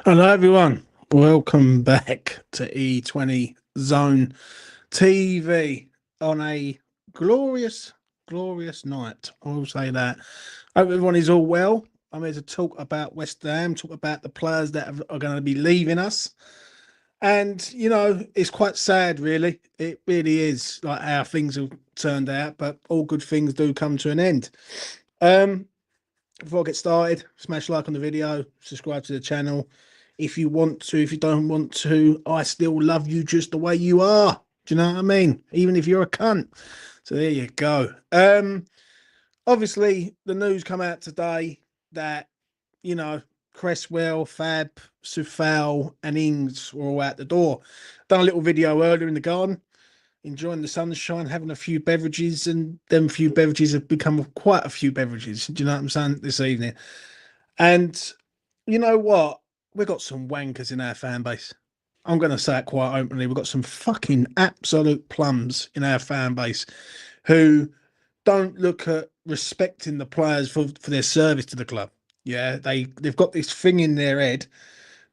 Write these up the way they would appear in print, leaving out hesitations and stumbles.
Hello, everyone. Welcome back to E20 Zone TV on a glorious, glorious night. I will say that. Hope everyone is all well. I'm here to talk about West Ham, talk about the players that are going to be leaving us. And, it's quite sad, really. It really is like how things have turned out, but all good things do come to an end. Um, Before I get started, smash like on the video, subscribe to the channel. If you want to, if you don't want to, I still love you just the way you are. Do you know what I mean? Even if you're a cunt. So there you go. Obviously the news come out today that, you know, Cresswell, Fab, Sufal and Ings were all out the door. Done a little video earlier in the garden, enjoying the sunshine, having a few beverages, and them few beverages have become quite a few beverages. Do you know what I'm saying? This evening. And you know what? We've got some wankers in our fan base. I'm going to say it quite openly. We've got some fucking absolute plums in our fan base who don't look at respecting the players for their service to the club. Yeah, they've got this thing in their head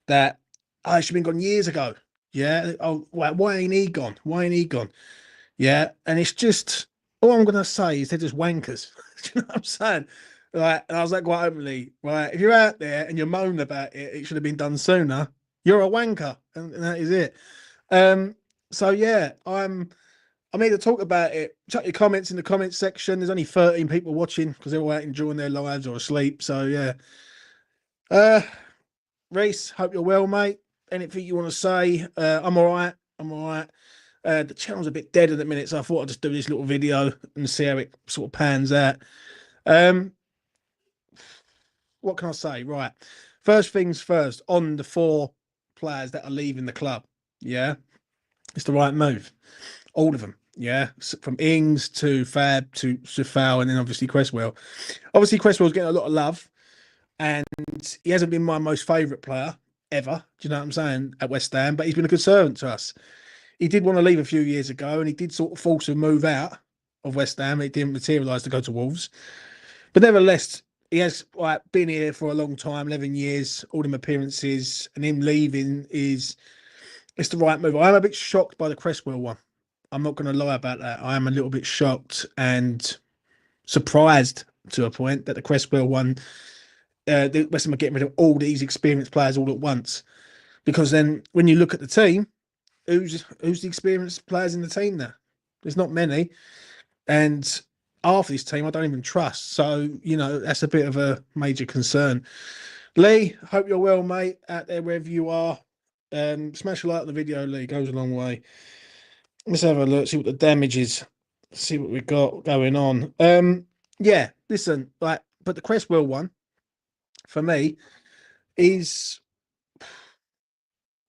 that I should have been gone years ago. Yeah. Oh, why ain't he gone? Why ain't he gone? Yeah. And it's just all I'm gonna say is they're just wankers. Do you know what I'm saying? Right. And I was like quite openly, right, if you're out there and you're moaning about it, it should have been done sooner. You're a wanker, and that is it. Um, so yeah, I'm here to talk about it. Chuck your comments in the comments section. There's only 13 people watching because they're all out enjoying their lives or asleep. So yeah. Uh Reese, hope you're well, mate. Anything you want to say? I'm all right. I'm all right. The channel's a bit dead at the minute, so I thought I'd just do this little video and see how it sort of pans out. Um, what can I say? Right. First things first, on the four players that are leaving the club. Yeah. It's the right move. All of them. Yeah. From Ings to Fab to Sufal and then obviously Cresswell. Obviously, Cresswell's getting a lot of love. And he hasn't been my most favourite player ever. Do you know what I'm saying? At West Ham, but he's been a good servant to us. He did want to leave a few years ago, and he did sort of force a move out of West Ham. It didn't materialise to go to Wolves, but nevertheless, he has been here for a long time, 11 years, all them appearances, and him leaving it's the right move. I am a bit shocked by the Cresswell one. I'm not going to lie about that. I am a little bit shocked and surprised to a point that the Cresswell one. The West Ham are getting rid of all these experienced players all at once, because then when you look at the team, who's the experienced players in the team there? There's not many, and half of this team I don't even trust. So that's a bit of a major concern. Lee, hope you're well, mate, out there wherever you are. Smash a like on the video, Lee, goes a long way. Let's have a look, see what the damage is, see what we've got going on. Yeah, listen, but the Cresswell one for me is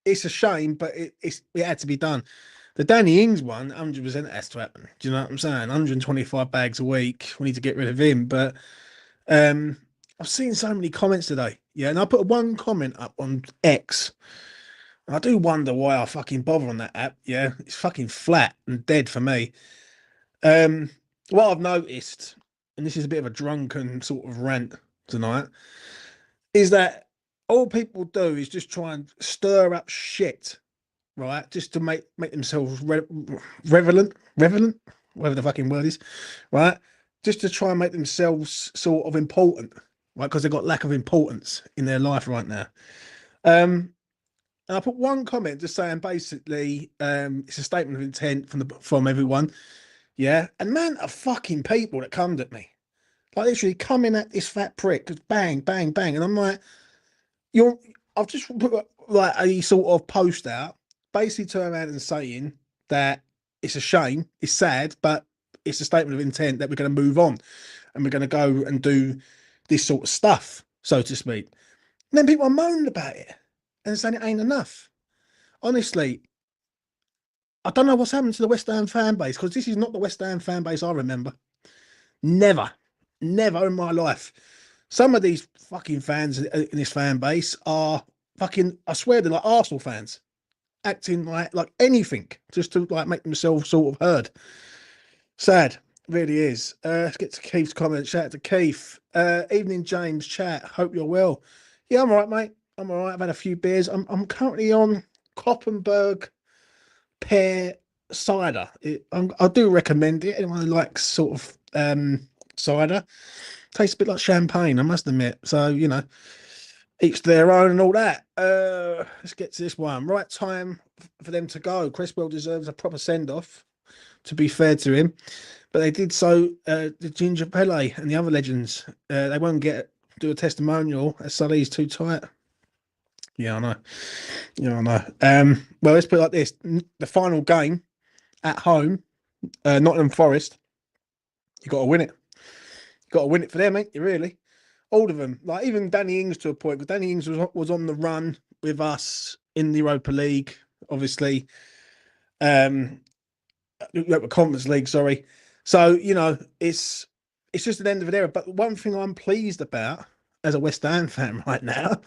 it's a shame, but it had to be done. The Danny Ings one, 100% has to happen. Do you know what I'm saying? 125 bags a week. We need to get rid of him. But I've seen so many comments today. Yeah, and I put one comment up on X. And I do wonder why I fucking bother on that app. Yeah, it's fucking flat and dead for me. What I've noticed, and this is a bit of a drunken sort of rant tonight, is that all people do is just try and stir up shit, right? Just to make themselves relevant, whatever the fucking word is, right? Just to try and make themselves sort of important, right? Because they've got lack of importance in their life right now. And I put one comment just saying basically, it's a statement of intent from everyone, yeah. And man, of fucking people that come at me, like literally coming at this fat prick, just bang, bang, bang, and I'm like, I've just put like a sort of post out, basically turning around and saying that it's a shame, it's sad, but it's a statement of intent that we're going to move on and we're going to go and do this sort of stuff, so to speak. And then people are moaning about it and saying it ain't enough. Honestly, I don't know what's happened to the West Ham fan base, because this is not the West Ham fan base I remember. Never in my life. Some of these fucking fans in this fan base are fucking, I swear they're like Arsenal fans, acting like anything just to like make themselves sort of heard. Sad, really is. Let's get to Keith's comment. Shout out to Keith. Evening, James. Chat. Hope you're well. Yeah, I'm all right, mate. I'm all right. I've had a few beers. I'm currently on Koppenberg pear cider. I do recommend it. Anyone who likes sort of cider, tastes a bit like champagne, I must admit. So each their own and all that. Let's get to this one. Right time for them to go. Cresswell deserves a proper send off. To be fair to him, but they did so. The Ginger Pele and the other legends, they won't do a testimonial as Sully's too tight. Yeah, I know. Yeah, I know. Well, let's put it like this: the final game at home, Nottingham Forest. You got to win it. You got to win it for them, ain't you? Really, all of them. Like even Danny Ings to a point, because Danny Ings was on the run with us in the Europa League, obviously. Um, Europa Conference League, sorry. So it's just an end of an era. But one thing I'm pleased about as a West Ham fan right now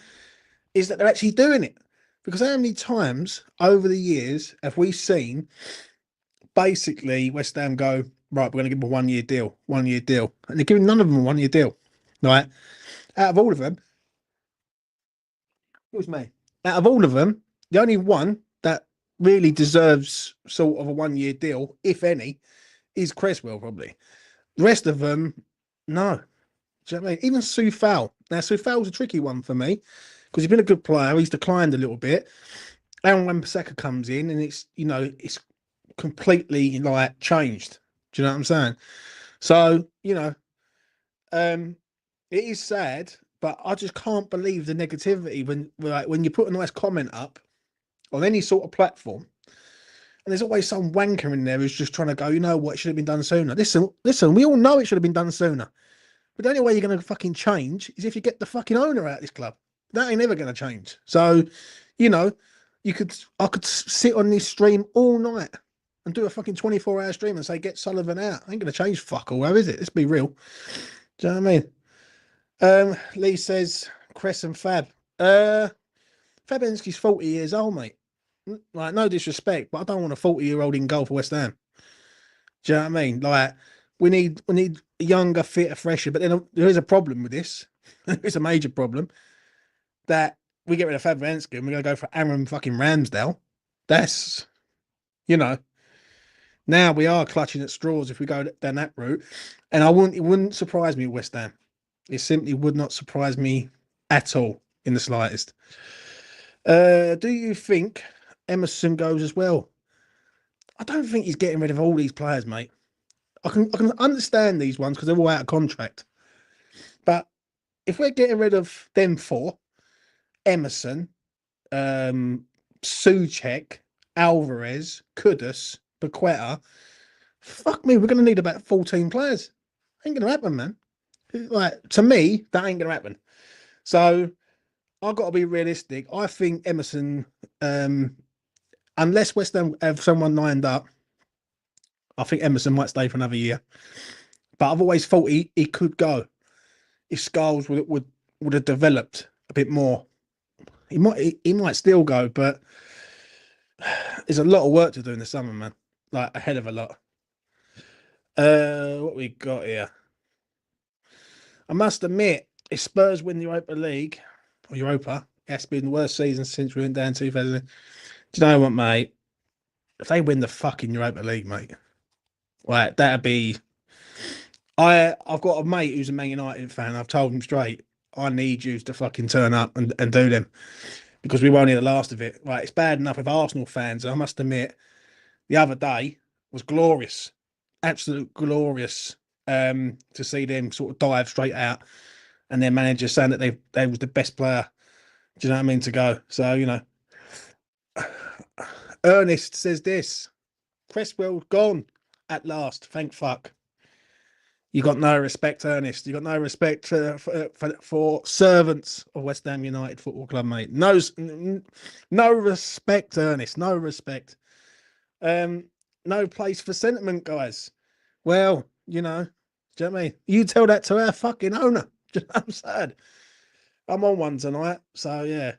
is that they're actually doing it. Because how many times over the years have we seen basically West Ham go, right, we're going to give them a 1 year deal, 1 year deal. And they're giving none of them a 1 year deal. Right. Out of all of them, it was me. Out of all of them, the only one that really deserves sort of a 1 year deal, if any, is Cresswell, probably. The rest of them, no. Do you know what I mean? Even Soufal. Now, Soufal's a tricky one for me because he's been a good player. He's declined a little bit. Aaron Wan-Bissaka comes in and it's completely like changed. Do you know what I'm saying? So, it is sad, but I just can't believe the negativity when you put a nice comment up on any sort of platform, and there's always some wanker in there who's just trying to go, you know what, it should have been done sooner. Listen, we all know it should have been done sooner. But the only way you're going to fucking change is if you get the fucking owner out of this club. That ain't ever going to change. So, you know, I could sit on this stream all night and do a fucking 24-hour stream and say, get Sullivan out. Ain't going to change fuck all, is it? Let's be real. Do you know what I mean? Lee says, Cress and Fab. Fabianski's 40 years old, mate. Like, no disrespect, but I don't want a 40-year-old in goal for West Ham. Do you know what I mean? Like, we need younger, fitter, fresher. But then there is a problem with this. It's a major problem that we get rid of Fabianski and we're going to go for Aaron fucking Ramsdale. That's, now we are clutching at straws if we go down that route. And it wouldn't surprise me, West Ham. It simply would not surprise me at all in the slightest. Do you think Emerson goes as well? I don't think he's getting rid of all these players, mate. I can understand these ones because they're all out of contract. But if we're getting rid of them four, Emerson, Souček, Alvarez, Kudus, Paqueta, fuck me, we're going to need about 14 players. Ain't going to happen, man. Like, to me, that ain't going to happen. So I've got to be realistic. I think Emerson, unless West Ham have someone lined up, I think Emerson might stay for another year. But I've always thought he could go if Scholes would have developed a bit more. He might still go, but there's a lot of work to do in the summer, man. Like a hell of a lot. What we got here? I must admit, if Spurs win the Europa League or Europa, it's been the worst season since we went down 2000. Do you know what, mate? If they win the fucking Europa League, mate, like that'd be. I've got a mate who's a Man United fan. I've told him straight, I need you to fucking turn up and do them because we won't hear the last of it. Right, it's bad enough with Arsenal fans. I must admit, the other day was glorious, absolute glorious. To see them sort of dive straight out, and their manager saying that they was the best player. Do you know what I mean? To go. So Ernest says this: Cresswell gone at last. Thank fuck. You got no respect, Ernest. You got no respect for servants of West Ham United Football Club, mate. No respect, Ernest. No respect. No place for sentiment, guys. Well, do you know what I mean? You tell that to our fucking owner. Do you know what I'm saying? I'm on one tonight, so yeah.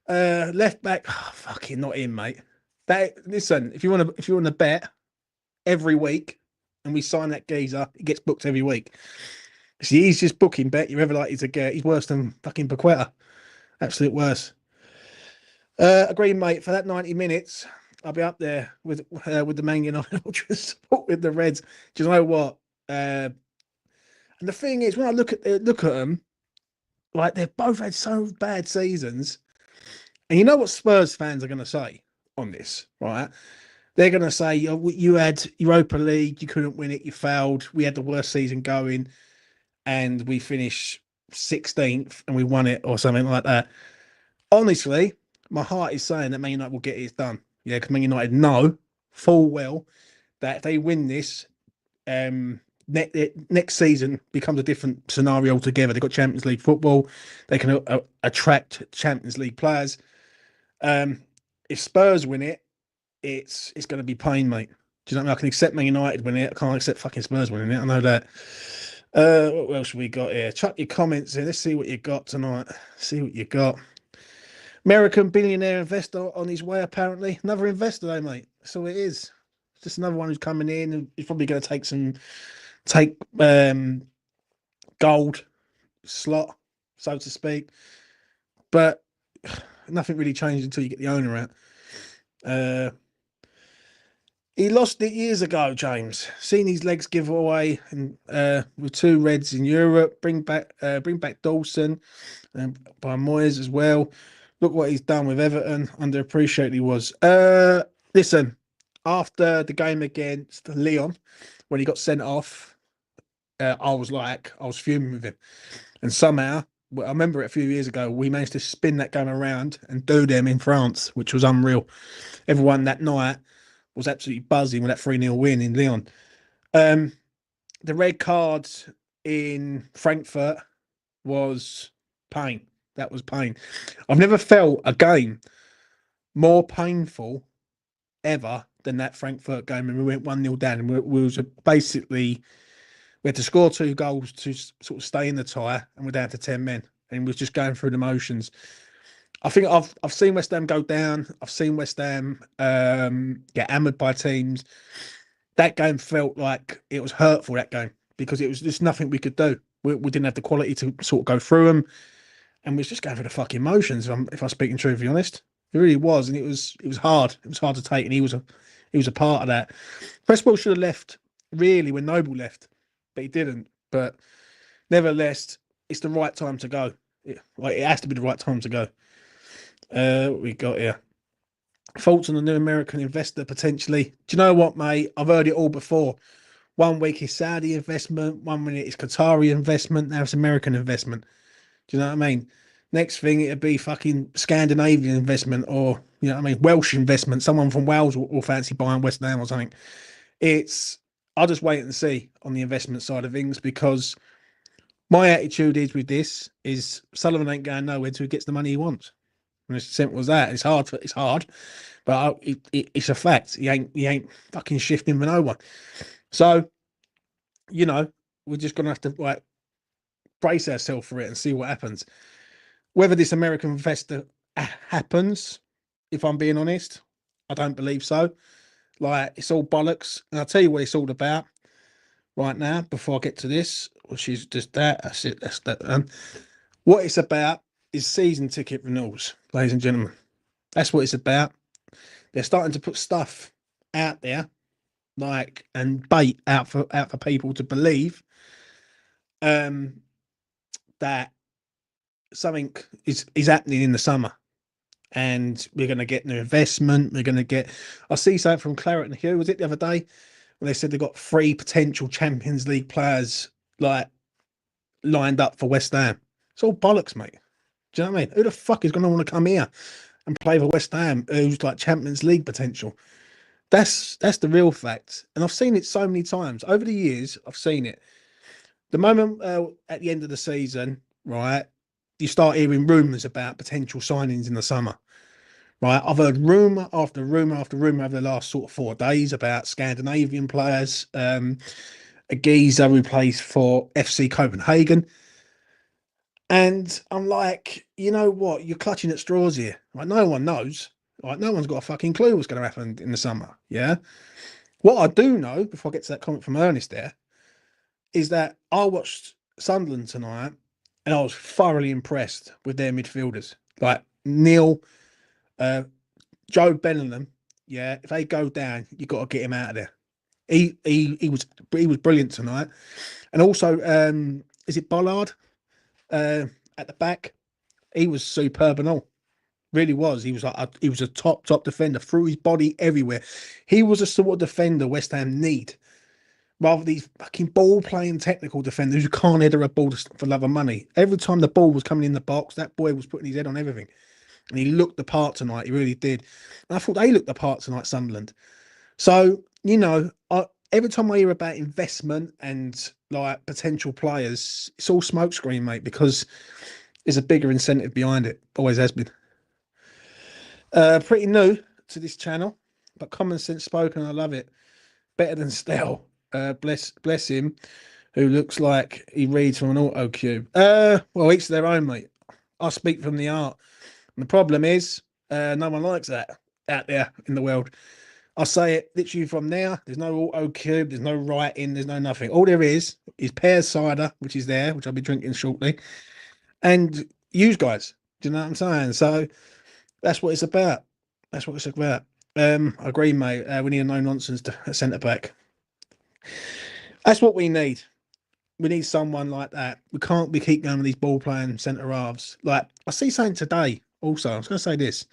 Left back, fucking not in, mate. Listen, if you want to bet every week, and we sign that geezer, he gets booked every week. It's the easiest booking bet you're ever likely to get. He's worse than fucking Paqueta. Absolute worst. Agree, mate. For that 90 minutes, I'll be up there with the Man United ultras with the Reds. Do you know what? And the thing is, when I look at them, like they've both had so bad seasons, and you know what Spurs fans are going to say on this, right? They're going to say, oh, you had Europa League, you couldn't win it, you failed. We had the worst season going, and we finished 16th, and we won it, or something like that. Honestly, my heart is saying that Man United will get it done. Yeah, because Man United know full well that if they win this, next season becomes a different scenario altogether. They've got Champions League football. They can attract Champions League players. If Spurs win it, it's going to be pain, mate. Do you know what I mean? I can accept Man United winning it. I can't accept fucking Spurs winning it. I know that. What else have we got here? Chuck your comments in. Let's see what you got tonight. See what you got. American billionaire investor on his way, apparently. Another investor, though, mate. That's all it is. Just another one who's coming in and he's probably going to take gold slot, so to speak. But nothing really changes until you get the owner out. He lost it years ago, James. Seen his legs give away and with two Reds in Europe. Bring back Dawson by Moyes as well. Look what he's done with Everton. Underappreciated he was. Listen, after the game against Leon, when he got sent off, I was fuming with him. And somehow, I remember it a few years ago, we managed to spin that game around and do them in France, which was unreal. Everyone that night was absolutely buzzing with that 3-0 win in Lyon. The red card in Frankfurt was pain. That was pain. I've never felt a game more painful ever than that Frankfurt game. And we went 1-0 down, and we had to score 2 goals to sort of stay in the tie, and we're down to 10 men. And we're just going through the motions. I think I've seen West Ham go down. I've seen West Ham get hammered by teams. That game felt like it was hurtful, that game, because it was just nothing we could do. We didn't have the quality to sort of go through them, and we was just going through the fucking motions. If I'm speaking truthfully honest, it really was, and it was hard. It was hard to take, and he was a part of that. Cresswell should have left really when Noble left, but he didn't. But nevertheless, it's the right time to go. It has to be the right time to go. What we got here? Thoughts on the new American investor potentially? Do you know what, mate? I've heard it all before. 1 week is Saudi investment, 1 minute is Qatari investment, now it's American investment. Do you know what I mean? Next thing, it'd be fucking Scandinavian investment, or, you know what I mean, Welsh investment. Someone from Wales will fancy buying West Ham or something. I'll just wait and see on the investment side of things, because my attitude is with this is Sullivan ain't going nowhere until he gets the money he wants. And it's as simple as that. It's hard, but it's a fact. He ain't fucking shifting for no one. So, you know, we're just gonna have to brace ourselves for it and see what happens. Whether this American investor happens, if I'm being honest, I don't believe so. It's all bollocks, and I'll tell you what it's all about right now. Before I get to this, which is just that. That's it. That's that. What it's about is season ticket renewals, ladies and gentlemen. That's what it's about. They're starting to put stuff out there, and bait out for people to believe that something is happening in the summer, and we're going to get new investment. We're going to get. I see something from Claret and Hugh. Was it the other day when they said they've got 3 potential Champions League players lined up for West Ham? It's all bollocks, mate. Do you know what I mean? Who the fuck is going to want to come here and play for West Ham, who's like Champions League potential? That's the real fact. And I've seen it so many times. Over the years, I've seen it. The moment at the end of the season, right, you start hearing rumours about potential signings in the summer, right? I've heard rumour after rumour after rumour over the last sort of 4 days about Scandinavian players. A geezer who plays for FC Copenhagen. And I'm like, you know what? You're clutching at straws here. Right? No one knows. Right? No one's got a fucking clue what's going to happen in the summer. Yeah. What I do know, before I get to that comment from Ernest there, is that I watched Sunderland tonight, and I was thoroughly impressed with their midfielders. Like Neil, Joe Bellingham, yeah, if they go down, you got to get him out of there. He was brilliant tonight, and also is it Bollard at the back? He was superb and all. Really was. He was like he was a top defender, threw his body everywhere. He was a sort of defender West Ham need, rather these fucking ball playing technical defenders who can't header a ball for love of money. Every time the ball was coming in the box, that boy was putting his head on everything, and he looked the part tonight. He really did. And I thought they looked the part tonight, Sunderland. So every time I hear about investment and like potential players, it's all smokescreen, mate, because there's a bigger incentive behind it. Always has been. Pretty new to this channel, but common sense spoken. I love it. Better than Stell. Bless him, who looks like he reads from an auto cube. Well, each their own, mate. I speak from the art. And the problem is, no one likes that out there in the world. I say it literally from now. There's no auto cube. There's no writing. There's no nothing. All there is pear cider, which is there, which I'll be drinking shortly, and use guys. Do you know what I'm saying? So that's what it's about. That's what it's about. I agree, mate. We need a no nonsense centre back. That's what we need. We need someone like that. We can't be keep going with these ball playing centre halves. Like I see something today. Also, I was going to say this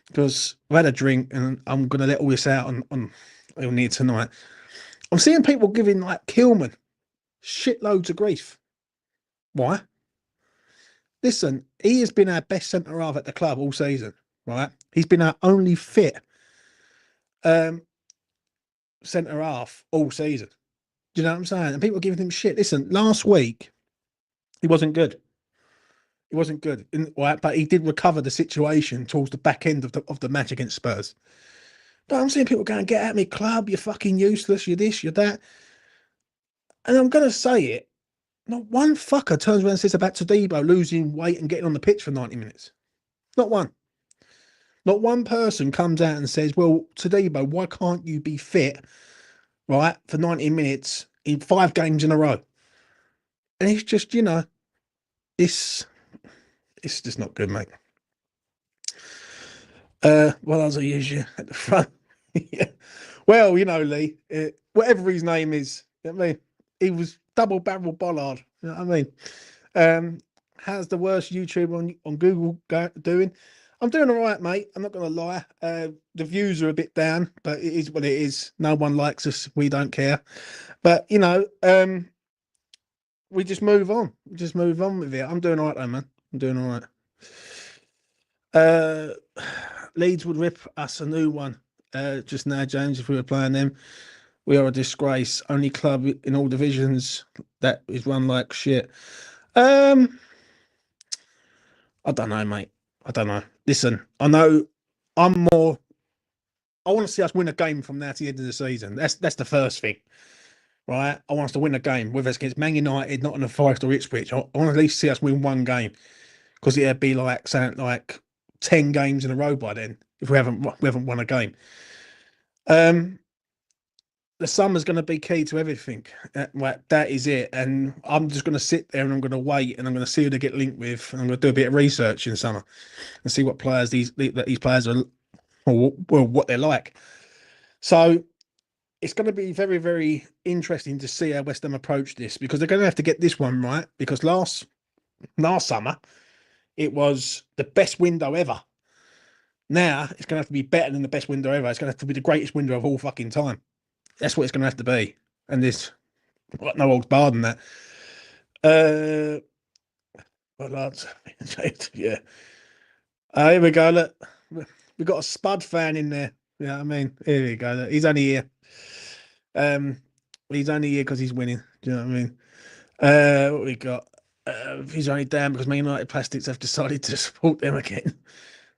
because I've had a drink and I'm going to let all this out on here tonight. I'm seeing people giving like Kilman shitloads of grief. Why? Listen, he has been our best centre half at the club all season, right? He's been our only fit centre half all season. Do you know what I'm saying? And people are giving him shit. Listen, last week he wasn't good. He wasn't good, right? But he did recover the situation towards the back end of the match against Spurs. But I'm seeing people going, "Get at me, club! You're fucking useless. You're this. You're that." And I'm gonna say it. Not one fucker turns around and says about Todibo losing weight and getting on the pitch for 90 minutes. Not one. Not one person comes out and says, "Well, Todibo, why can't you be fit, right, for 90 minutes in 5 games in a row?" And it's just, it's just not good, mate. Well, as I usually at the front. Yeah. Well, Lee, whatever his name is, I mean, he was double barrel bollard. You know what I mean? How's the worst YouTuber on Google doing? I'm doing all right, mate. I'm not going to lie. The views are a bit down, but it is what it is. No one likes us. We don't care. But, we just move on. We just move on with it. I'm doing all right, though, man. I'm doing all right. Leeds would rip us a new one just now, James, if we were playing them. We are a disgrace. Only club in all divisions that is run like shit. I don't know, mate. I don't know. Listen, I know I'm more. I want to see us win a game from now to the end of the season. That's the first thing, right? I want us to win a game, whether it's against Man United, not on the Forest or Ipswich. I want to at least see us win one game because it'd be like something like 10 games in a row by then if we haven't won a game. The summer's going to be key to everything. That is it. And I'm just going to sit there and I'm going to wait and I'm going to see who they get linked with. And I'm going to do a bit of research in summer and see what players these players are, or what they're like. So it's going to be very, very interesting to see how West Ham approach this because they're going to have to get this one right. Because last summer it was the best window ever. Now it's going to have to be better than the best window ever. It's going to have to be the greatest window of all fucking time. That's what it's going to have to be. And there's no old bar than that. Well, lads, yeah. Here we go. Look, we've got a Spud fan in there. You know what I mean? Here we go. Look, he's only here. He's only here because he's winning. Do you know what I mean? What we got? He's only down because Man United Plastics have decided to support them again.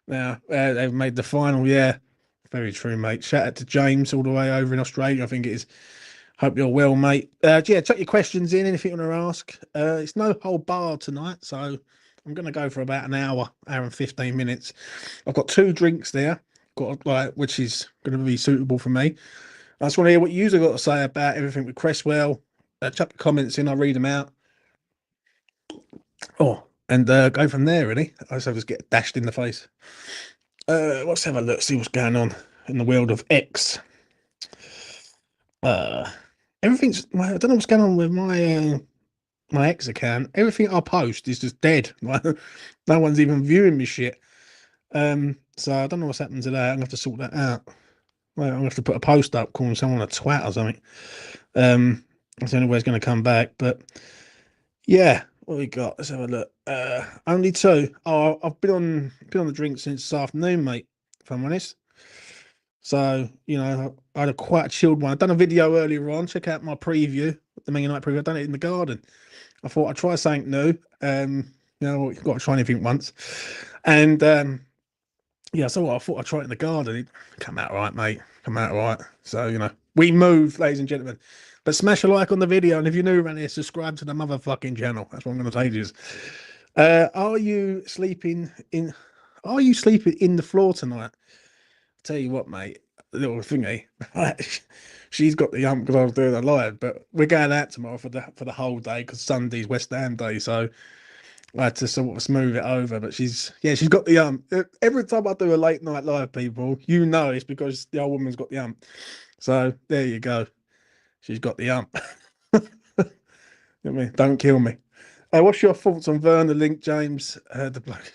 Now they've made the final. Yeah, very true, mate. Shout out to James all the way over in Australia. I think it is. Hope you're well, mate. Yeah, chuck your questions in. Anything you want to ask? It's no whole bar tonight, so I'm going to go for about an hour and 15 minutes. I've got 2 drinks there, which is going to be suitable for me. I just want to hear what you've got to say about everything with Cresswell. Chuck your comments in. I'll read them out. Oh, and go from there. Really, I just get dashed in the face. Let's have a look, see what's going on in the world of X. Uh, everything's. Well, I don't know what's going on with my X account. Everything I post is just dead. Like, no one's even viewing me shit. So I don't know what's happened to that. I'm gonna have to sort that out. Well, I'm gonna have to put a post up calling someone a twat or something. That's the only way it's gonna come back. But yeah, what we got? Let's have a look. Only two. Oh, I've been on the drink since this afternoon, mate. If I'm honest. So I had a quite chilled one. I've done a video earlier on. Check out my preview, the Man United preview. I've done it in the garden. I thought I'd try something new. You've got to try anything once. And yeah, so I thought I'd try it in the garden. It come out right, mate. Come out right. So, we move, ladies and gentlemen. But smash a like on the video. And if you're new around here, subscribe to the motherfucking channel. That's what I'm going to say to you. Are you sleeping in the floor tonight? Tell you what, mate, the little thingy, she's got the hump because I was doing a live, but we're going out tomorrow for the whole day because Sunday's West Ham Day, so I had to sort of smooth it over. But she's got the hump. Every time I do a late night live, people, it's because the old woman's got the hump. So there you go, she's got the hump. I mean, don't kill me. What's your thoughts on Werner Link James? The bloke,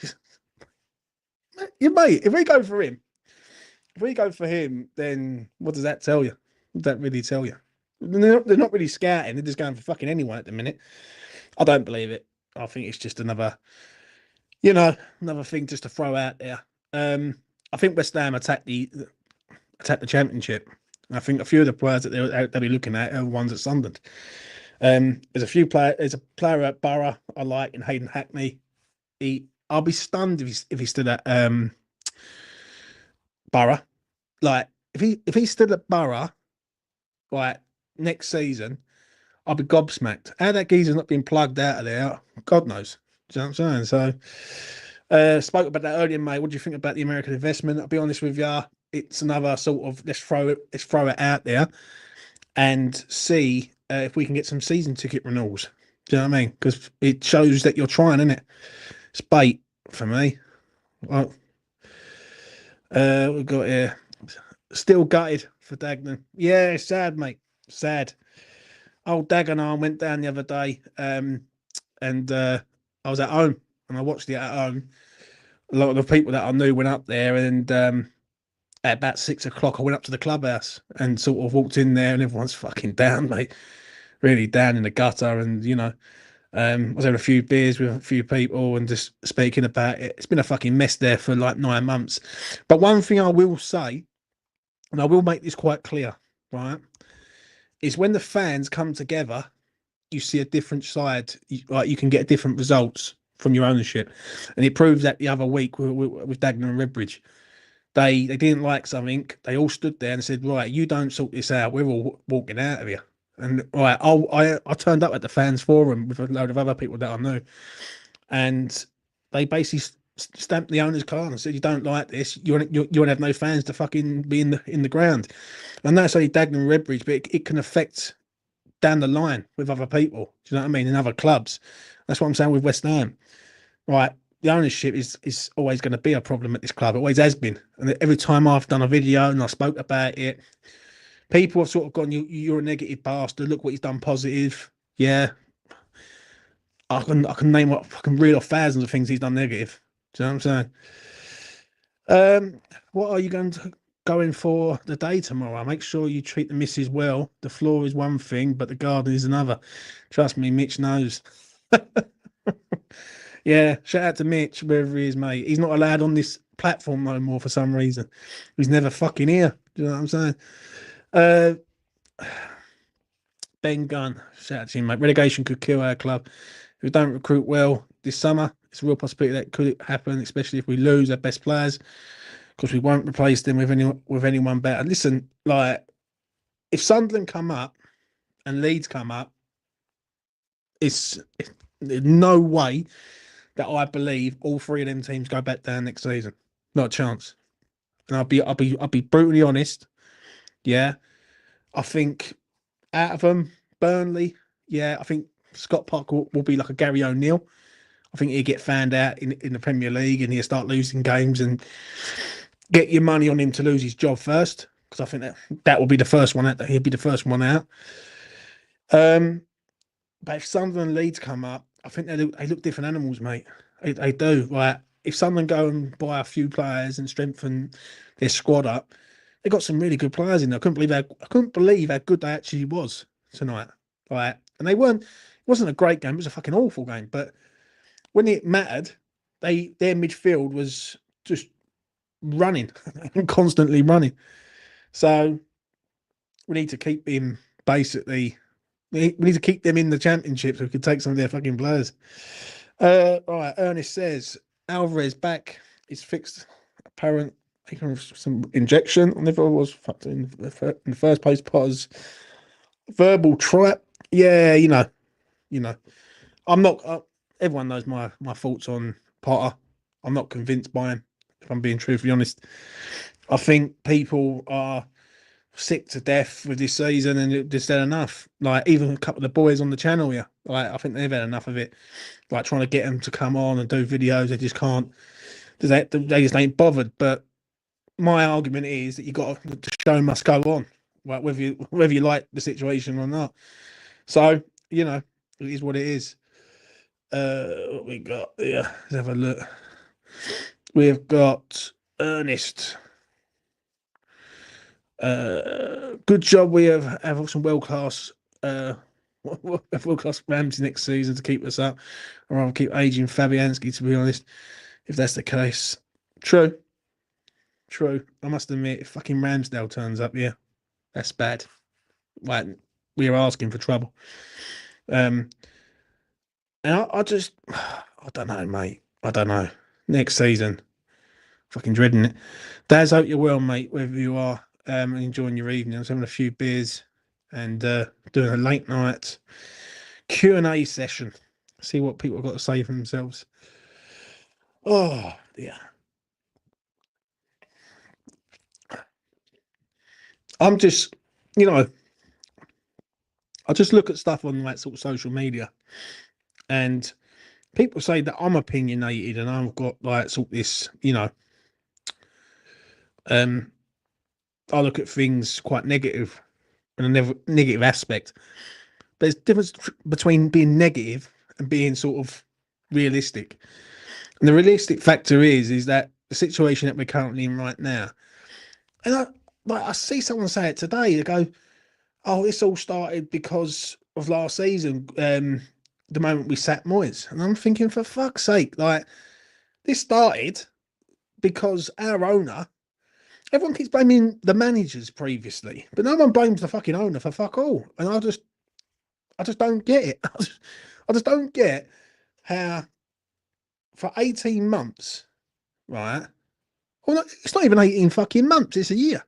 mate, if we go for him. If we go for him, then what does that tell you? What does that really tell you? They're not really scouting. They're just going for fucking anyone at the minute. I don't believe it. I think it's just another thing just to throw out there. I think West Ham attack the championship. I think a few of the players that they'll be looking at are ones at Sunderland. There's a player at Borough I like in Hayden Hackney. I'll be stunned if he's still at Borough. Like if he's still at Borough, like next season, I'll be gobsmacked. How that geezer's not been plugged out of there, God knows. Do you know what I'm saying? So spoke about that earlier, mate. What do you think about the American investment? I'll be honest with you, it's another sort of let's throw it out there and see if we can get some season ticket renewals. Do you know what I mean? Because it shows that you're trying, isn't it? It's bait for me. Well, we've got here. Still gutted for Dagenham. Yeah, sad, mate. Sad. Old Dagenham went down the other day, and I was at home and I watched it at home. A lot of the people that I knew went up there, and at about 6 o'clock, I went up to the clubhouse and sort of walked in there, and everyone's fucking down, mate. Really down in the gutter, and I was having a few beers with a few people and just speaking about it. It's been a fucking mess there for like 9 months. But one thing I will say, and I will make this quite clear, right, is when the fans come together, you see a different side. You can get different results from your ownership, and it proves that the other week with Dagenham and Redbridge, they didn't like something. They all stood there and said, "Right, you don't sort this out. We're all walking out of here." And right, I turned up at the fans forum with a load of other people that I knew, and they basically stamped the owner's card and said, "You don't like this. You want to have no fans to fucking be in the ground." And that's only Dagenham and Redbridge, but it can affect down the line with other people. Do you know what I mean? In other clubs. That's what I'm saying with West Ham. Right. The ownership is always going to be a problem at this club. It always has been. And every time I've done a video and I spoke about it, people have sort of gone, you're a negative bastard. Look what he's done positive. Yeah. I can name what I can reel off thousands of things he's done negative. Do you know what I'm saying? What are you going for the day tomorrow? Make sure you treat the missus well. The floor is one thing, but the garden is another. Trust me, Mitch knows. Yeah, shout out to Mitch, wherever he is, mate. He's not allowed on this platform no more for some reason. He's never fucking here. Do you know what I'm saying? Ben Gunn, shout out to him, mate. Relegation could kill our club. If we don't recruit well this summer, it's a real possibility that could happen, especially if we lose our best players, because we won't replace them with anyone better. Listen, like, if Sunderland come up and Leeds come up, there's no way that I believe all three of them teams go back down next season. Not a chance. And I'll be brutally honest. Yeah, I think out of them, Burnley. Yeah, I think Scott Park will be like a Gary O'Neill. I think he'll get found out in the Premier League and he'll start losing games and get your money on him to lose his job first. Because I think that will be the first one out. He'll be the first one out. But if Sunderland and Leeds come up, I think they look different animals, mate. They do. Like if Sunderland go and buy a few players and strengthen their squad up, they got some really good players in there. I couldn't believe how good they actually was tonight. Like, and they weren't. It wasn't a great game. It was a fucking awful game. But when it mattered, their midfield was just running and constantly running. So we need to keep him basically. We need to keep them in the championship so we can take some of their fucking players. Right, Ernest says Alvarez back is fixed. Apparent some injection. I never was fucked in the first place. Potter's verbal trap. Yeah, you know. I'm not. Everyone knows my thoughts on Potter. I'm not convinced by him. If I'm being truthfully honest, I think people are sick to death with this season and it just had enough. Like even a couple of the boys on the channel here, like I think they've had enough of it. Like trying to get them to come on and do videos, they just can't. They just ain't bothered. But my argument is that the show must go on, like whether you like the situation or not. So it is what it is. What we got? Yeah, let's have a look. We've got Ernest. Good job. We have some world class Rams next season to keep us up. Or I'll keep aging Fabianski, to be honest, if that's the case. True. I must admit, if fucking Ramsdale turns up, yeah, that's bad. Like we are asking for trouble. And I don't know, mate. I don't know. Next season, fucking dreading it. Daz, hope you're well, mate, wherever you are. Enjoying your evening. I was having a few beers and doing a late night Q&A session. See what people have got to say for themselves. Oh, yeah. I'm just, I just look at stuff on like sort of social media and people say that I'm opinionated and I've got like sort of this, I look at things quite negative in a negative aspect. But there's a difference between being negative and being sort of realistic. And the realistic factor is that the situation that we're currently in right now. And I see someone say it today. They go, "Oh, this all started because of last season. The moment we sacked Moyes." And I'm thinking, for fuck's sake, like this started because our owner. Everyone keeps blaming the managers previously, but no one blames the fucking owner for fuck all. And I just don't get it. I just don't get how for 18 months, right? Well, no, it's not even 18 fucking months, it's a year.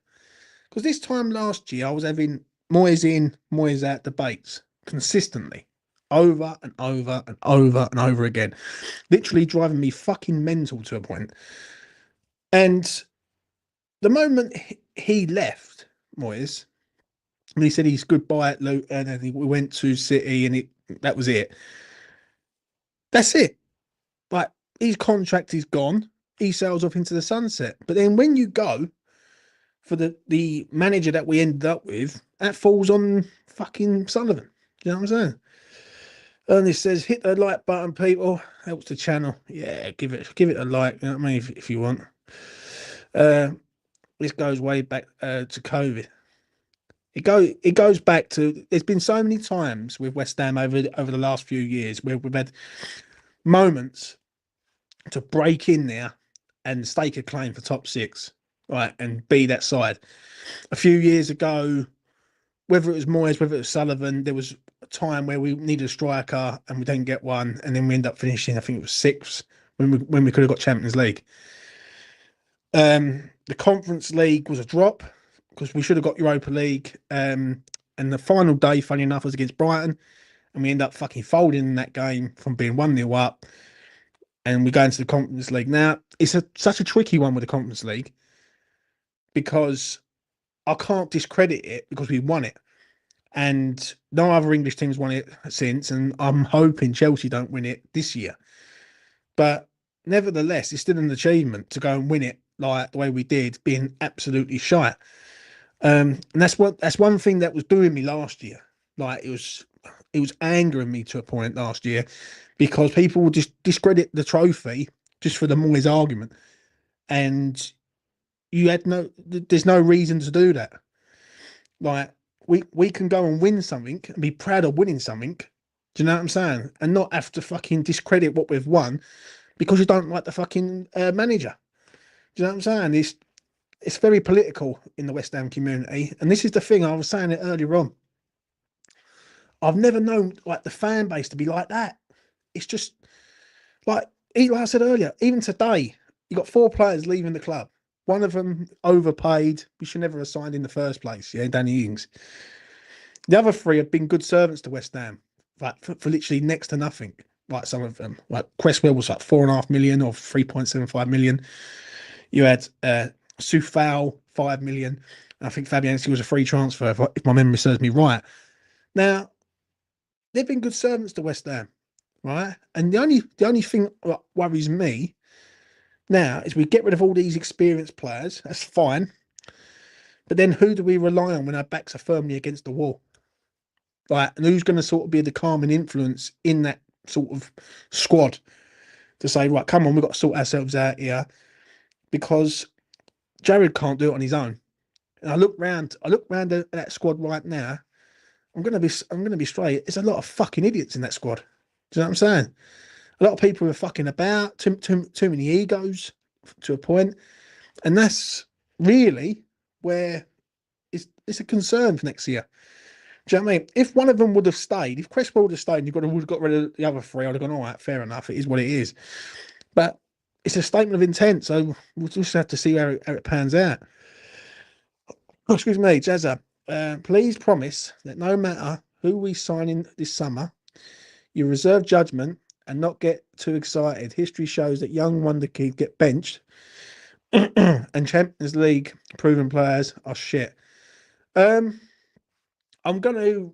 Because this time last year, I was having Moyes in, Moyes out debates consistently, over and over and over and over again, literally driving me fucking mental to a point. And the moment he left Moyes, and he said he's goodbye at Luton, and then we went to City, and that was it. That's it. Like his contract is gone. He sails off into the sunset. But then when you go for the manager that we ended up with, that falls on fucking Sullivan. You know what I'm saying? Ernest says, "Hit the like button, people. Helps the channel. Yeah, give it a like. You know what I mean? If you want." This goes way back to COVID. It goes back to. There's been so many times with West Ham over the last few years where we've had moments to break in there and stake a claim for top six, right, and be that side. A few years ago, whether it was Moyes, whether it was Sullivan, there was a time where we needed a striker and we didn't get one, and then we end up finishing, I think it was sixth when we could have got Champions League. The Conference League was a drop because we should have got Europa League. And the final day, funny enough, was against Brighton, and we end up fucking folding in that game from being 1-0 up. And we go into the Conference League. Now, it's such a tricky one with the Conference League because I can't discredit it because we won it. And no other English teams won it since. And I'm hoping Chelsea don't win it this year. But nevertheless, it's still an achievement to go and win it like the way we did, being absolutely shite. And that's one thing that was doing me last year. Like it was angering me to a point last year because people would just discredit the trophy just for the Moyes argument, and there's no reason to do that. Like we can go and win something and be proud of winning something. Do you know what I'm saying? And not have to fucking discredit what we've won because you don't like the fucking manager. Do you know what I'm saying? It's very political in the West Ham community, and this is the thing I was saying it earlier on. I've never known like the fan base to be like that. It's just like I said earlier. Even today, you got 4 players leaving the club. One of them overpaid. We should never have signed in the first place. Yeah, Danny Ings. The other 3 have been good servants to West Ham, like for literally next to nothing. Like some of them, like Cresswell was like 4.5 million or 3.75 million. You had Sufal 5 million. I think Fabianski was a free transfer, if my memory serves me right. Now they've been good servants to West Ham, right? And the only thing that worries me now is we get rid of all these experienced players. That's fine, but then who do we rely on when our backs are firmly against the wall? Like, and who's going to sort of be the calming influence in that sort of squad to say, right, come on, we've got to sort ourselves out here, because Jared can't do it on his own. And I look round at that squad right now. I'm gonna be straight. There's a lot of fucking idiots in that squad. Do you know what I'm saying? A lot of people are fucking about. Too many egos to a point, and that's really where it's a concern for next year. Do you know what I mean? If one of them would have stayed, if Cresswell would have stayed, and would have got rid of the other 3, I'd have gone, all right, fair enough. It is what it is. But it's a statement of intent, so we'll just have to see how it pans out. Oh, excuse me, Jazza. Please promise that no matter who we sign in this summer, you reserve judgment and not get too excited. History shows that young wonderkids get benched, and Champions League proven players are shit. Um, what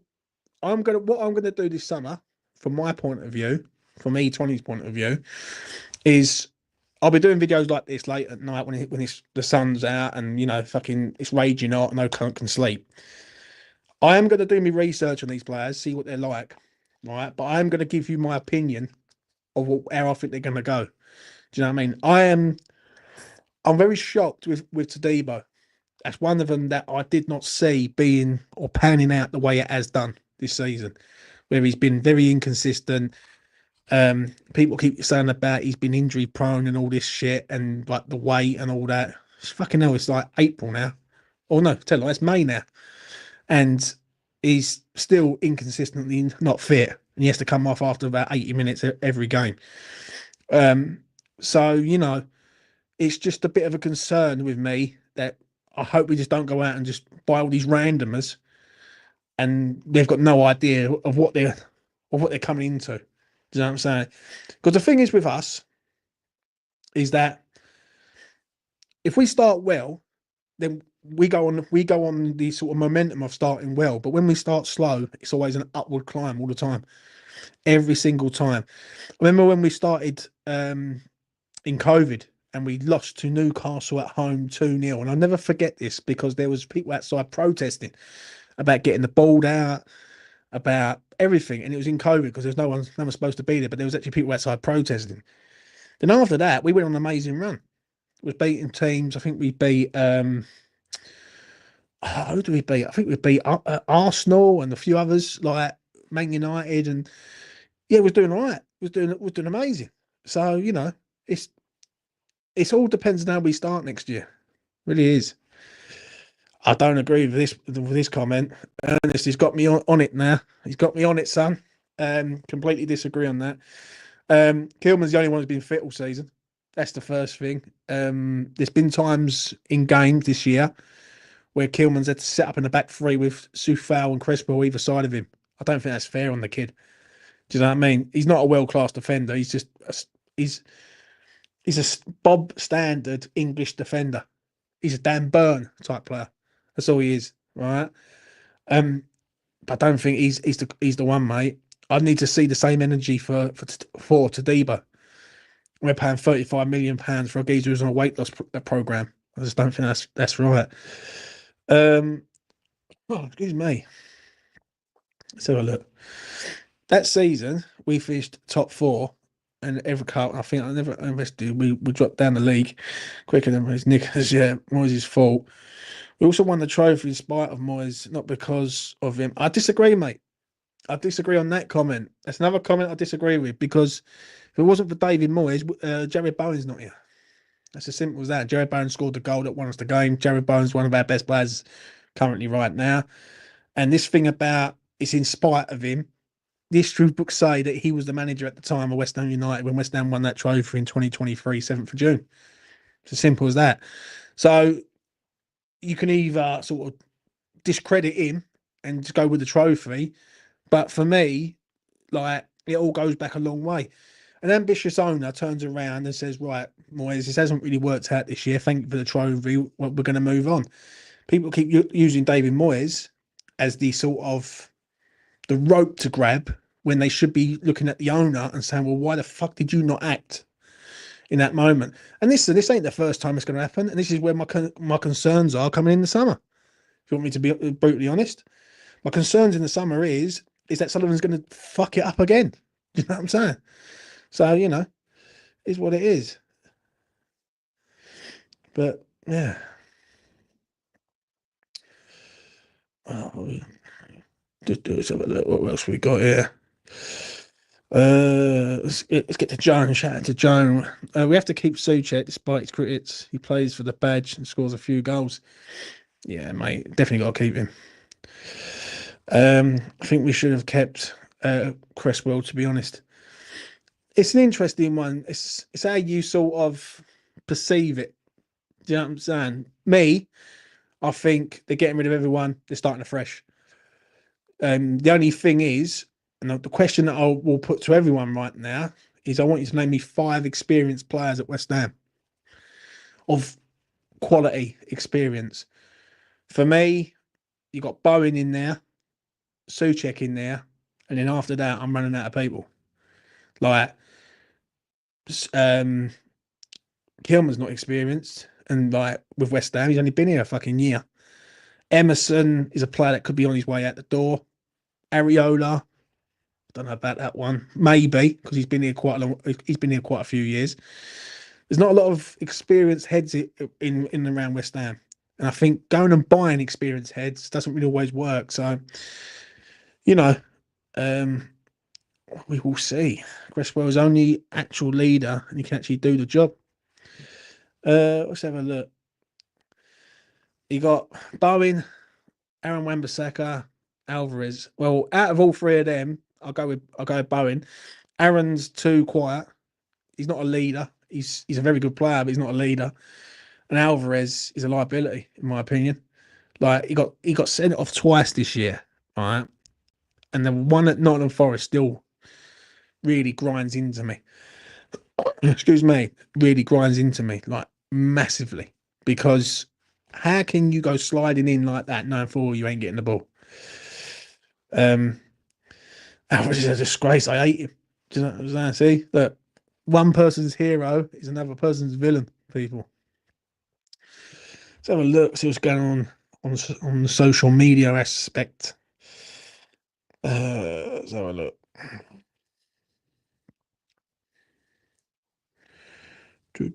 I'm gonna do this summer, from my point of view, from E20's point of view, is I'll be doing videos like this late at night when the sun's out and fucking it's raging hot and no cunt can sleep. I am going to do my research on these players, see what they're like, right? But I am going to give you my opinion of how I think they're going to go. Do you know what I mean? I'm very shocked with Tadibo. That's one of them that I did not see being or panning out the way it has done this season, where he's been very inconsistent. People keep saying about he's been injury prone and all this shit and like the weight and all that. It's fucking hell, it's like April now. Oh no, tell you, it's May now. And he's still inconsistently not fit. And he has to come off after about 80 minutes every game. So, it's just a bit of a concern with me that I hope we just don't go out and just buy all these randomers and they've got no idea of what they're coming into. Do you know what I'm saying? Because the thing is with us is that if we start well, then we go on the sort of momentum of starting well. But when we start slow, it's always an upward climb all the time, every single time. I remember when we started in COVID and we lost to Newcastle at home 2-0, and I'll never forget this because there was people outside protesting about getting the ball out, about everything, and it was in COVID because there's no one supposed to be there, but there was actually people outside protesting. Then after that, we went on an amazing run. We was beating teams. I think we beat who do we beat? I think we beat Arsenal and a few others like Man United, and yeah, it was doing all right. It was doing amazing. So it's all depends on how we start next year. It really is. I don't agree with this comment. Ernest, he's got me on it now. He's got me on it, son. Completely disagree on that. Kilman's the only one who's been fit all season. That's the first thing. There's been times in games this year where Kilman's had to set up in the back 3 with Sufal and Cresswell either side of him. I don't think that's fair on the kid. Do you know what I mean? He's not a world-class defender. He's just he's a Bob standard English defender. He's a Dan Burn type player. That's all he is, right? But I don't think he's the one, mate. I need to see the same energy for Tadibo. we're paying £35 million for a geezer who's on a weight loss program. I just don't think that's right. Oh, excuse me. Let's have a look. That season, we finished top four, and every car, I think I never invested. We dropped down the league quicker than his Nickers. Yeah, Moyes' fault. We also won the trophy in spite of Moyes, not because of him. I disagree, mate. I disagree on that comment. That's another comment I disagree with because if it wasn't for David Moyes, Jared Bowen's not here. That's as simple as that. Jared Bowen scored the goal that won us the game. Jared Bowen's one of our best players currently right now. And this thing about it's in spite of him. The history books say that he was the manager at the time of West Ham United when West Ham won that trophy in 2023, 7th of June. It's as simple as that. So you can either sort of discredit him and just go with the trophy. But for me, like, it all goes back a long way. An ambitious owner turns around and says, right, Moyes, this hasn't really worked out this year. Thank you for the trophy. We're going to move on. People keep using David Moyes as the sort of the rope to grab when they should be looking at the owner and saying, well, why the fuck did you not act in that moment? And this ain't the first time it's going to happen. And this is where my concerns are coming in the summer. If you want me to be brutally honest, my concerns in the summer is that Sullivan's going to fuck it up again. You know what I'm saying? So, is what it is. But yeah. Oh, let's have a look. What else we got here? Let's get to Joan. Shout out to Joan. We have to keep Souček despite his critics. He plays for the badge and scores a few goals. Yeah, mate, definitely got to keep him. I think we should have kept Cresswell, to be honest. It's an interesting one. It's how you sort of perceive it. Do you know what I'm saying? Me, I think they're getting rid of everyone. They're starting afresh. The only thing is, and the question that I will put to everyone right now is I want you to name me 5 experienced players at West Ham of quality experience. For me, you got Bowen in there, Souček in there, and then after that, I'm running out of people. Like, Kilman's not experienced, and like with West Ham, he's only been here a fucking year. Emerson is a player that could be on his way out the door. Areola, don't know about that one. Maybe because he's been here quite a long. He's been here quite a few years. There's not a lot of experienced heads in and around West Ham, and I think going and buying experienced heads doesn't really always work. So, we will see. Cresswell's only actual leader, and he can actually do the job. Let's have a look. You got Bowen, Aaron Wan-Bissaka, Alvarez. Well, out of all 3 of them, I'll go with Bowen. Aaron's too quiet. He's not a leader. He's a very good player, but he's not a leader. And Alvarez is a liability, in my opinion. Like he got sent off twice this year, all right? And the one at Nottingham Forest still really grinds into me. Excuse me, really grinds into me like massively because how can you go sliding in like that knowing full you ain't getting the ball? Alvarez is a disgrace. I hate him. Do you know what I'm saying? See that one person's hero is another person's villain. People. Let's have a look. See what's going on the social media aspect. Let's have a look. What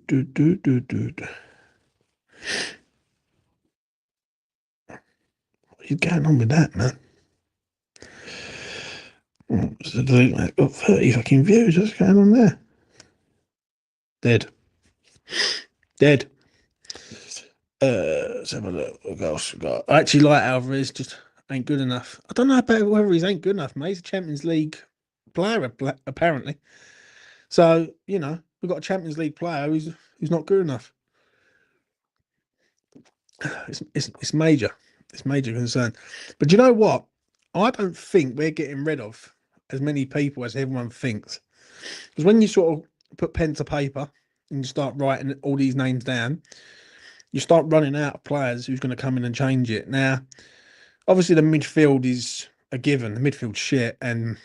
is going on with that, man? I've got 30 fucking views. What's going on there? Dead. Let's have a look. What else we got? I actually like Alvarez, just ain't good enough. I don't know about whether he's ain't good enough, mate. He's a Champions League player, apparently. So, we've got a Champions League player who's not good enough. It's major. It's major concern. But you know what? I don't think we're getting rid of as many people as everyone thinks. Because when you sort of put pen to paper and you start writing all these names down, you start running out of players who's going to come in and change it. Now, obviously, the midfield is a given. The midfield's shit, and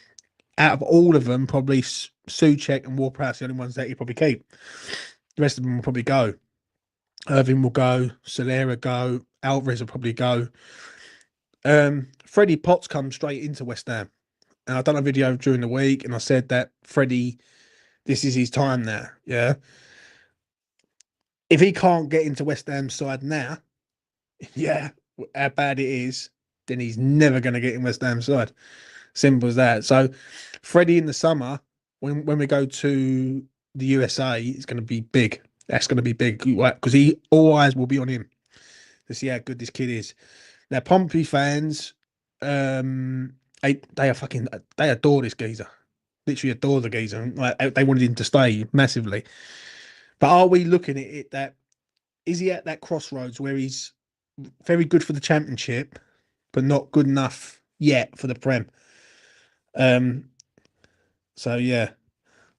out of all of them, probably Souček and Ward-Prowse are the only ones that he probably keep. The rest of them will probably go. Irving will go. Solera go. Alvarez will probably go. Freddie Potts comes straight into West Ham. And I've done a video during the week and I said that Freddie, this is his time now. Yeah. If he can't get into West Ham's side now, yeah, how bad it is, then he's never going to get in West Ham's side. Simple as that. So Freddie in the summer, when we go to the USA, it's going to be big. That's going to be big because all eyes will be on him to see how good this kid is. Now, Pompey fans, they adore this geezer. Literally adore the geezer. Like they wanted him to stay massively. But are we looking at it that is he at that crossroads where he's very good for the Championship, but not good enough yet for the Prem? So yeah,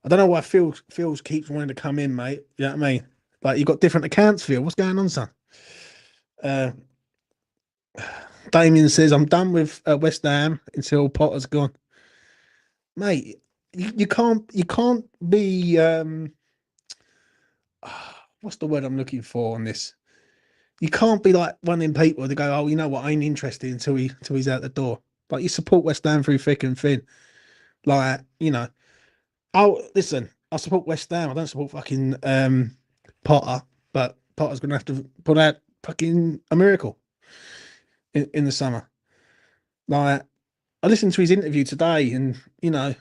I don't know why Phil's keeps wanting to come in, mate. You know what I mean? Like you got different accounts, Phil. What's going on, son? Damien says I'm done with West Ham until Potter's gone, mate. You can't be what's the word I'm looking for on this? You can't be like one of them people to go, oh, you know what, I ain't interested until he's out the door. Like you support West Ham through thick and thin. Like, you know, oh listen, I support West Ham. I don't support fucking Potter, but Potter's gonna have to put out fucking a miracle in the summer. Like I listened to his interview today, and you know,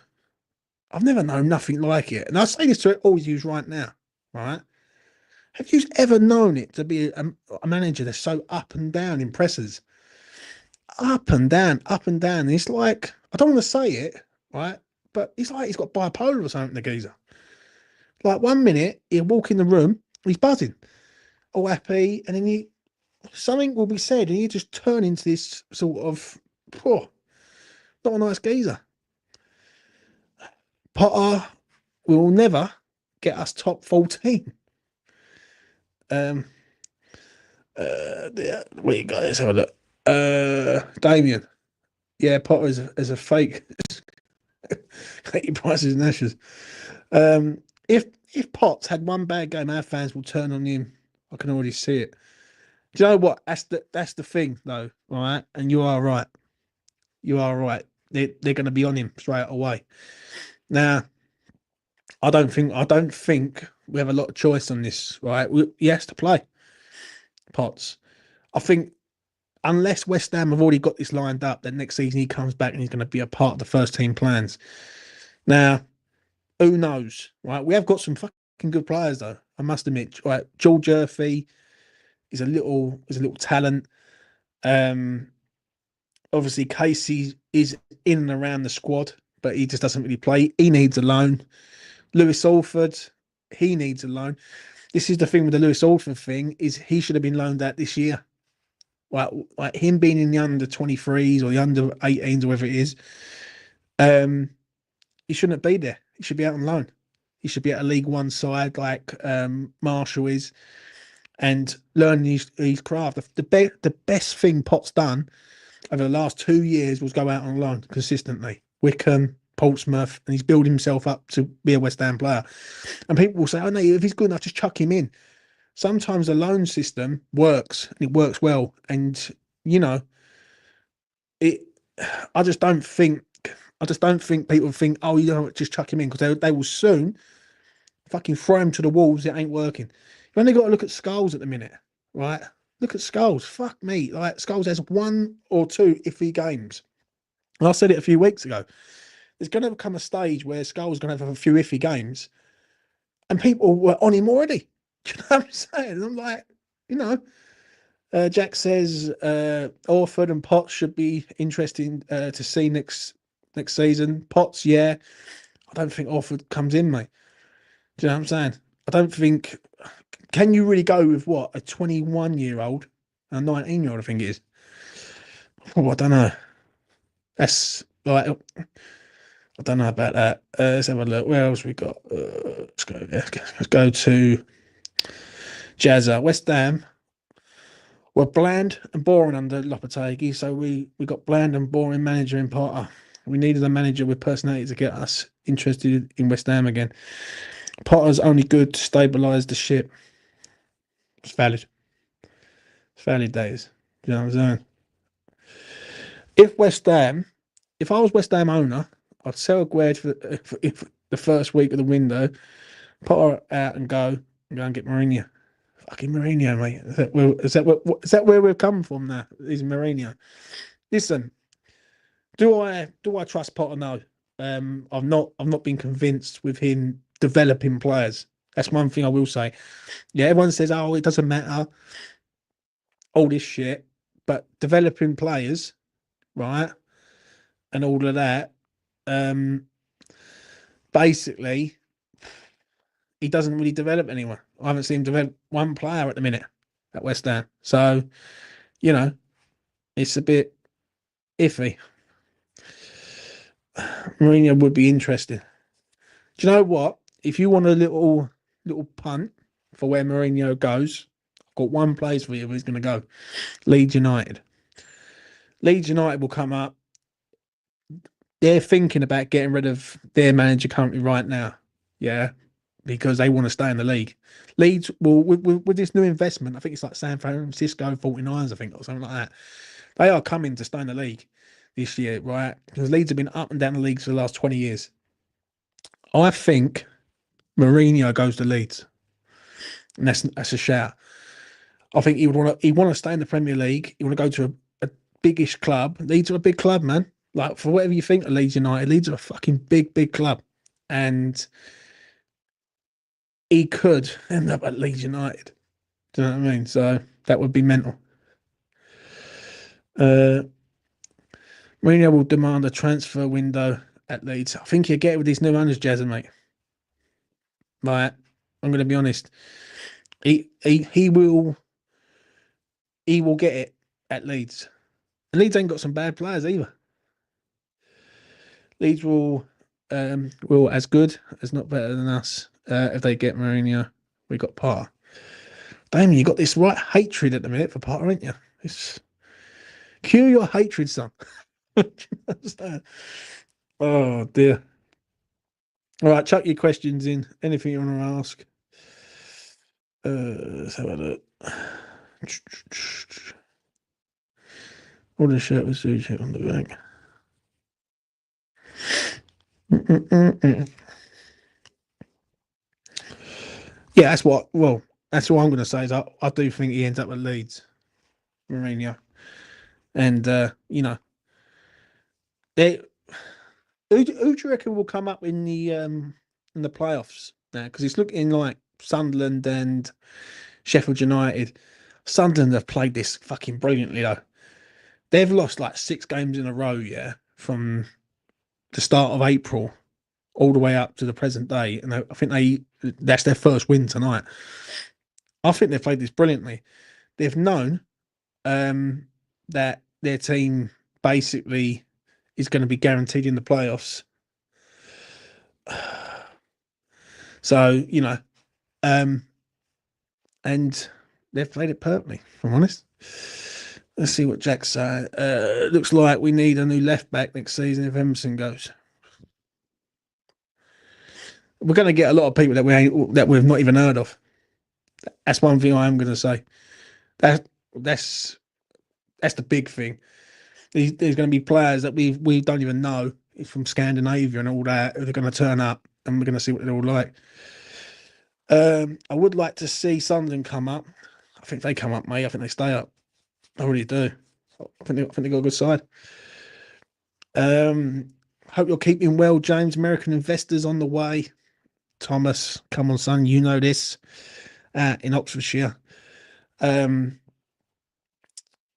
I've never known nothing like it. And I say this to all you right now, right? Have you ever known it to be a manager that's so up and down in presses? Up and down, up and down. And it's like, I don't want to say it, right? But it's like he's got bipolar or something, the geezer. Like 1 minute, he'll walk in the room, he's buzzing, all happy, and then something will be said, and you just turn into this sort of, oh, not a nice geezer. Potter will never get us top 14. Yeah, what you got? Let's have a look. Damien. Yeah, Potter is a fake. Katie Price's and Ashes. If Potts had one bad game, our fans will turn on him. I can already see it. Do you know what? That's the thing, though. All right, and you are right. You are right. They're going to be on him straight away. Now, I don't think we have a lot of choice on this. Right, he has to play Potts. I think unless West Ham have already got this lined up, then next season he comes back and he's going to be a part of the first team plans. Now, who knows? Right, we have got some fucking good players though. I must admit. Right, George Urphy is a little talent. Obviously Casey is in and around the squad, but he just doesn't really play. He needs a loan. Lewis Alford, he needs a loan. This is the thing with the Lewis Alford thing, is he should have been loaned out this year. Like him being in the under 23s or the under 18s or whatever it is, he shouldn't be there. He should be out on loan. He should be at a League One side like Marshall is, and learning his craft. The best thing Potts done over the last 2 years was go out on loan consistently. Wickham, Portsmouth, and he's built himself up to be a West Ham player. And people will say, oh no, if he's good enough, just chuck him in. Sometimes the loan system works, and it works well. And, you know, I just don't think people think, oh, you know, just chuck him in, because they will soon fucking throw him to the walls. It ain't working. You only got to look at Scholes at the minute, right? Look at Scholes. Fuck me. Like, Scholes has 1 or 2 iffy games. And I said it a few weeks ago. There's going to come a stage where Scholes is going to have a few iffy games, and people were on him already. Do you know what I'm saying? I'm like, you know, Jack says Orford and Potts should be interesting to see next season. Potts, yeah. I don't think Orford comes in, mate. Do you know what I'm saying? I don't think. Can you really go with what, a 21-year-old, a 19-year-old? I think it is. Oh, I don't know. That's like, I don't know about that. Let's have a look. Where else we got? Let's go to Jazza. West Ham were bland and boring under Lopetegui, so we got bland and boring manager in Potter. We needed a manager with personality to get us interested in West Ham again. Potter's only good to stabilise the ship. It's valid. It's valid, days. You know what I'm saying? If I was West Ham owner, I'd sell Aguerd for the first week of the window, Potter out and go and get Mourinho. Fucking Mourinho, mate. Is that where we're coming from now? Is Mourinho? Listen, do I trust Potter? No. I've not been convinced with him developing players. That's one thing I will say. Yeah, everyone says, "Oh, it doesn't matter," all this shit, but developing players, right, and all of that, um, basically, he doesn't really develop anyone. I haven't seen him develop one player at the minute at West Ham, so you know it's a bit iffy. Mourinho would be interesting. Do you know what? If you want a little punt for where Mourinho goes, I've got one place for you where he's going to go. Leeds United. Leeds United will come up. They're thinking about getting rid of their manager currently right now. Yeah, because they want to stay in the league. Leeds will, with this new investment, I think it's like San Francisco 49ers, I think, or something like that. They are coming to stay in the league this year, right? Because Leeds have been up and down the leagues for the last 20 years. I think Mourinho goes to Leeds, and that's a shout. I think he want to stay in the Premier League. He want to go to a biggish club. Leeds are a big club, man. Like, for whatever you think of Leeds United, Leeds are a fucking big club, and he could end up at Leeds United. Do you know what I mean? So that would be mental. Mourinho will demand a transfer window at Leeds. I think he'll get it with these new owners, Jazza, mate. Like, I'm going to be honest. He will get it at Leeds. And Leeds ain't got some bad players either. Leeds will as good as not better than us if they get Mourinho. We got Potter. Damien, you got this right hatred at the minute for Potter, ain't you? It's cue your hatred, son. Understand? Oh dear. All right, chuck your questions in. Anything you want to ask? Let's have a look. Order shirt with sushi on the back. Yeah, that's what. Well, that's what I'm going to say. Is I do think he ends up at Leeds, Mourinho, and they. Who do you reckon will come up in the playoffs now? Because it's looking like Sunderland and Sheffield United. Sunderland have played this fucking brilliantly though. They've lost like 6 games in a row, yeah, from the start of April all the way up to the present day, and I think that's their first win tonight. I think they've played this brilliantly. They've known that their team basically is going to be guaranteed in the playoffs. So, and they've played it perfectly, if I'm honest. Let's see what Jack's saying. Looks like we need a new left back next season if Emerson goes. We're going to get a lot of people that we've not even heard of. That's one thing I am going to say. That's the big thing. There's going to be players that we don't even know from Scandinavia and all that. They're going to turn up, and we're going to see what they're all like. I would like to see Sunderland come up. I think they come up, mate. I think they stay up. I really do. I think they got a good side. Hope you're keeping well, James. American investors on the way. Thomas, come on, son. You know this. In Oxfordshire.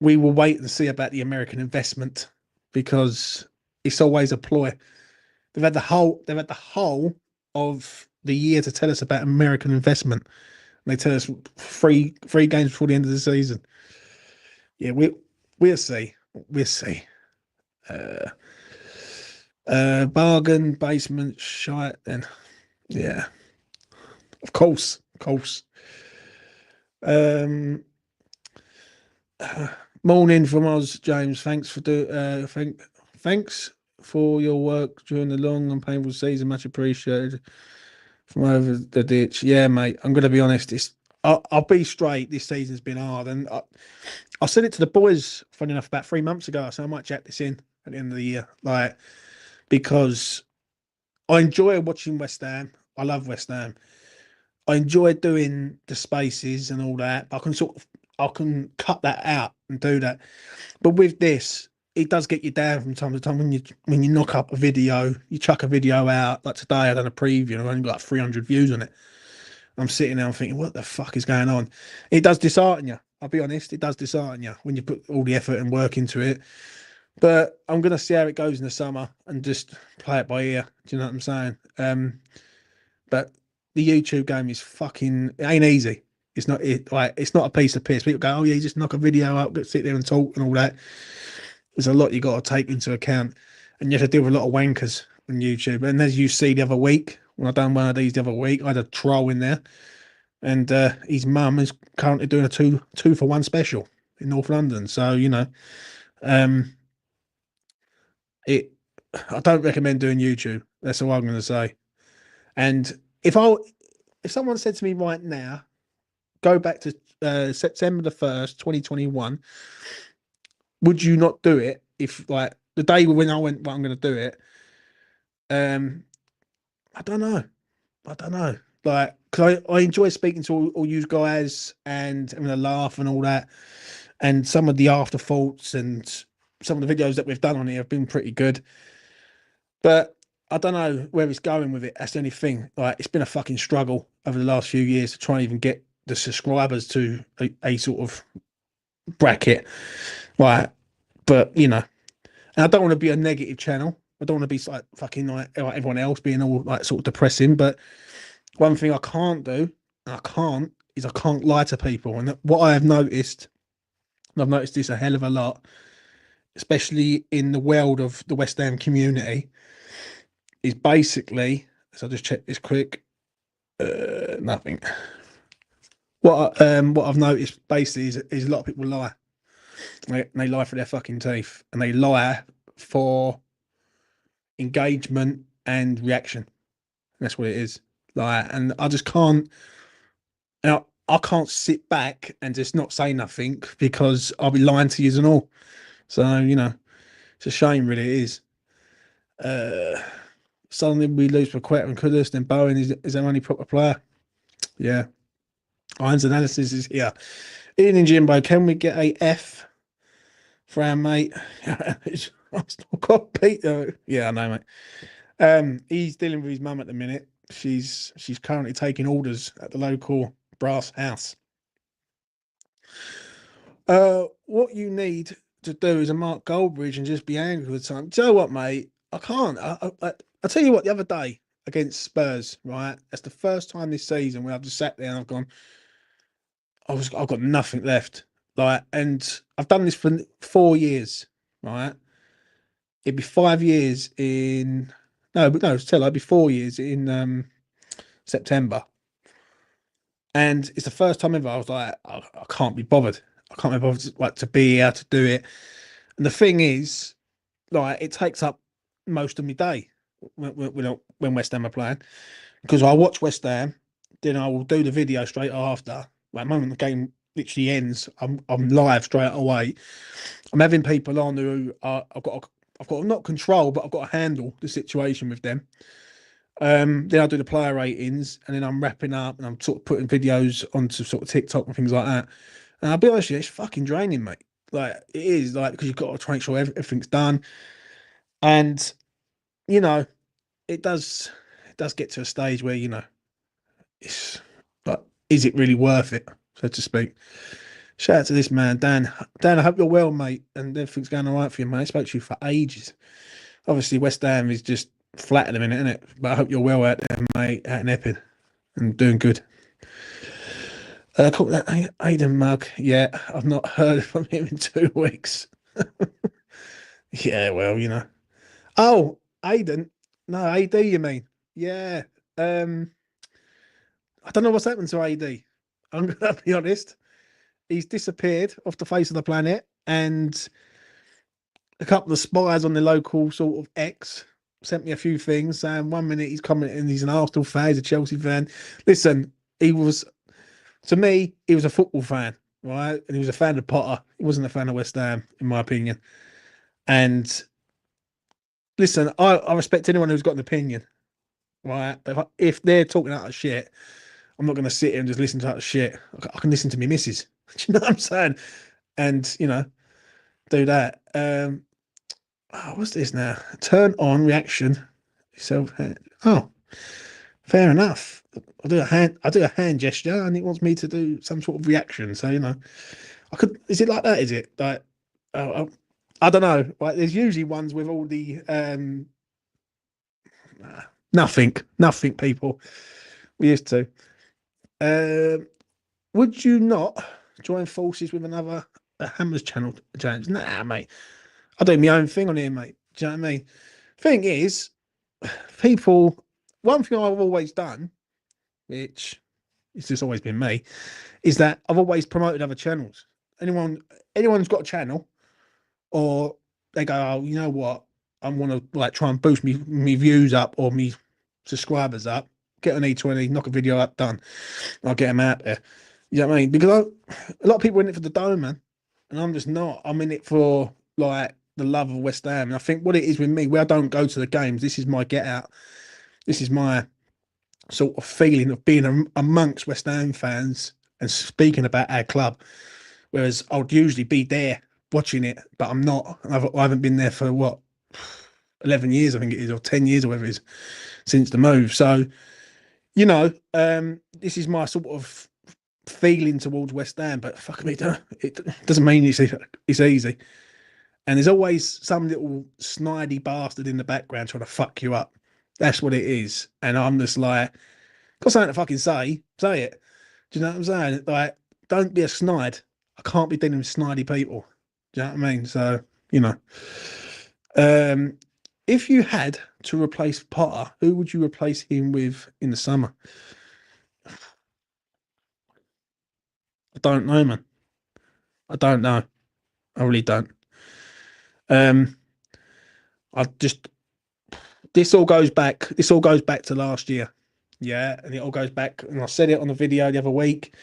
We will wait and see about the American investment because it's always a ploy. They've had the whole of the year to tell us about American investment. And they tell us three games before the end of the season. Yeah, we'll see. We'll see. Bargain, basement, shite, then yeah. Of course. Morning from Oz, James. Thanks for thanks for your work during the long and painful season. Much appreciated from over the ditch. Yeah, mate. I'm gonna be honest. I'll be straight. This season's been hard, and I said it to the boys. Funny enough, about 3 months ago, so I might jack this in at the end of the year, like because I enjoy watching West Ham. I love West Ham. I enjoy doing the spaces and all that. I can cut that out and do that. But with this, it does get you down from time to time when you knock up a video, you chuck a video out. Like today, I done a preview and I've only got like 300 views on it. I'm sitting there, I'm thinking, what the fuck is going on? It does dishearten you. I'll be honest, it does dishearten you when you put all the effort and work into it. But I'm gonna see how it goes in the summer and just play it by ear. Do you know what I'm saying? But the YouTube game is fucking. It ain't easy. It's not like it's not a piece of piss. People go, oh yeah, you just knock a video up, sit there and talk and all that. There's a lot you got to take into account, and you have to deal with a lot of wankers on YouTube. And as you see the other week, when I done one of these the other week, I had a troll in there, and his mum is currently doing a two for one special in North London. So um, it. I don't recommend doing YouTube. That's all I'm going to say. And if someone said to me right now, go back to September the 1st, 2021, would you not do it if like the day when I went, well, I'm going to do it? I don't know. I don't know. Like, because I enjoy speaking to all you guys and having a laugh and all that. And some of the afterthoughts and some of the videos that we've done on here have been pretty good. But I don't know where it's going with it. That's the only thing. Like, it's been a fucking struggle over the last few years to try and even get the subscribers to a sort of bracket. Right. But, and I don't want to be a negative channel. I don't want to be like fucking like everyone else being all like sort of depressing. But one thing I can't do, is I can't lie to people. And what I have noticed, and I've noticed this a hell of a lot, especially in the world of the West Ham community, is basically, so I'll just check this quick. Nothing. What I've noticed basically is a lot of people lie. They lie for their fucking teeth, and they lie for engagement and reaction. That's what it is. Like, and I just can't. I can't sit back and just not say nothing because I'll be lying to you and all. So it's a shame, really. It is. Suddenly we lose Paqueta and Kudus, then Bowen is our only proper player. Yeah. Iron's analysis is here. Ian and Jimbo, can we get a F for our mate? I've got Peter. Yeah, I know, mate. He's dealing with his mum at the minute. She's currently taking orders at the local brass house. What you need to do is a Mark Goldbridge and just be angry with time. Do you know what, mate? I can't. I'll tell you what, the other day against Spurs, right? That's the first time this season where I've just sat there and I've gone, I've got nothing left. Like, and I've done this for 4 years, right? It'd be 5 years in it'd be 4 years in September. And it's the first time ever I was like, I can't be bothered. I can't be bothered like to be here to do it. And the thing is, like, it takes up most of my day when West Ham are playing, because I watch West Ham, then I will do the video straight after. Like, the moment the game literally ends, I'm live straight away. I'm having people on who I've got not control, but I've got to handle the situation with them. Then I do the player ratings, and then I'm wrapping up, and I'm sort of putting videos onto sort of TikTok and things like that. And I'll be honest with you, it's fucking draining, mate. Like, it is, like, because you've got to try and make sure everything's done. And it does get to a stage where it's like, is it really worth it, so to speak? Shout out to this man, Dan. Dan, I hope you're well, mate, and everything's going all right for you, mate. I spoke to you for ages. Obviously, West Ham is just flat at the minute, isn't it? But I hope you're well out there, mate, out in Epping, and doing good. Call that Aiden mug. Yeah, I've not heard from him in 2 weeks. Yeah, well, Oh, Aiden. No, AD, you mean? Yeah. I don't know what's happened to AD. I'm gonna be honest. He's disappeared off the face of the planet, and a couple of spies on the local sort of X sent me a few things saying 1 minute he's commenting he's an Arsenal fan, he's a Chelsea fan. Listen, he was to me, he was a football fan, right? And he was a fan of Potter. He wasn't a fan of West Ham, in my opinion. And listen, I respect anyone who's got an opinion, right? But if they're talking out of shit, I'm not going to sit here and just listen to that shit. I can listen to me missus. Do you know what I'm saying? And, do that. What's this now? Turn on reaction. So, oh, fair enough. I do a hand gesture, and it wants me to do some sort of reaction. So I could. Is it like that? Is it like? Oh, I don't know. Like, there's usually ones with all the nothing. People we used to. Um, would you not join forces with another Hammers channel challenge? Nah, mate. I do my own thing on here, mate. Do you know what I mean? Thing is, people. One thing I've always done, which it's just always been me, is that I've always promoted other channels. Anyone's got a channel, or they go, oh, you know what? I want to like try and boost me views up or me subscribers up. Get an E20, knock a video up, done. I'll get them out there. You know what I mean? Because a lot of people are in it for the dome, man, and I'm just not. I'm in it for like the love of West Ham. And I think what it is with me, where I don't go to the games, this is my get out. This is my sort of feeling of being amongst West Ham fans and speaking about our club. Whereas I would usually be there watching it, but I'm not. I haven't been there for what 11 years, I think it is, or 10 years, or whatever it is, since the move. So this is my sort of feeling towards West Ham. But fuck me, it doesn't mean it's easy. And there's always some little snidey bastard in the background trying to fuck you up. That's what it is. And I'm just like, got something to fucking say it. Do you know what I'm saying? Like, don't be a snide. I can't be dealing with snidey people. Do you know what I mean? So, you know. If you had to replace Potter, who would you replace him with in the summer? I don't know, man. I don't know. I really don't. Um, I just this all goes back. This all goes back to last year. Yeah, and it all goes back. And I said it on the video the other week.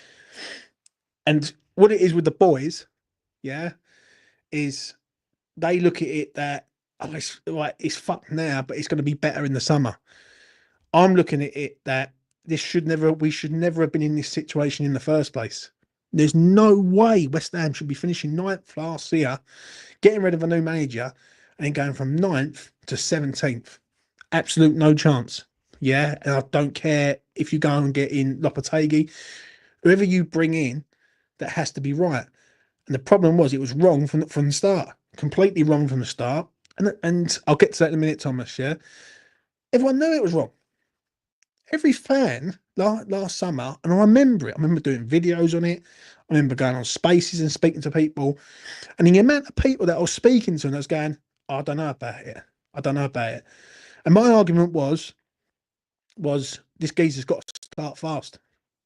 And what it is with the boys, yeah, is they look at it that it's like it's fucked now, but it's going to be better in the summer. I'm looking at it that we should never have been in this situation in the first place. There's no way West Ham should be finishing ninth last year, getting rid of a new manager, and then going from 9th to 17th. Absolute no chance. Yeah, and I don't care if you go and get in Lopetegui, whoever you bring in, that has to be right. And the problem was it was wrong from the start, completely wrong from the start. And I'll get to that in a minute, Thomas. Yeah, everyone knew it was wrong. Every fan last summer, and I remember it. I remember doing videos on it. I remember going on spaces and speaking to people, and the amount of people that I was speaking to, and I was going, oh, I don't know about it. I don't know about it. And my argument was this geezer's got to start fast.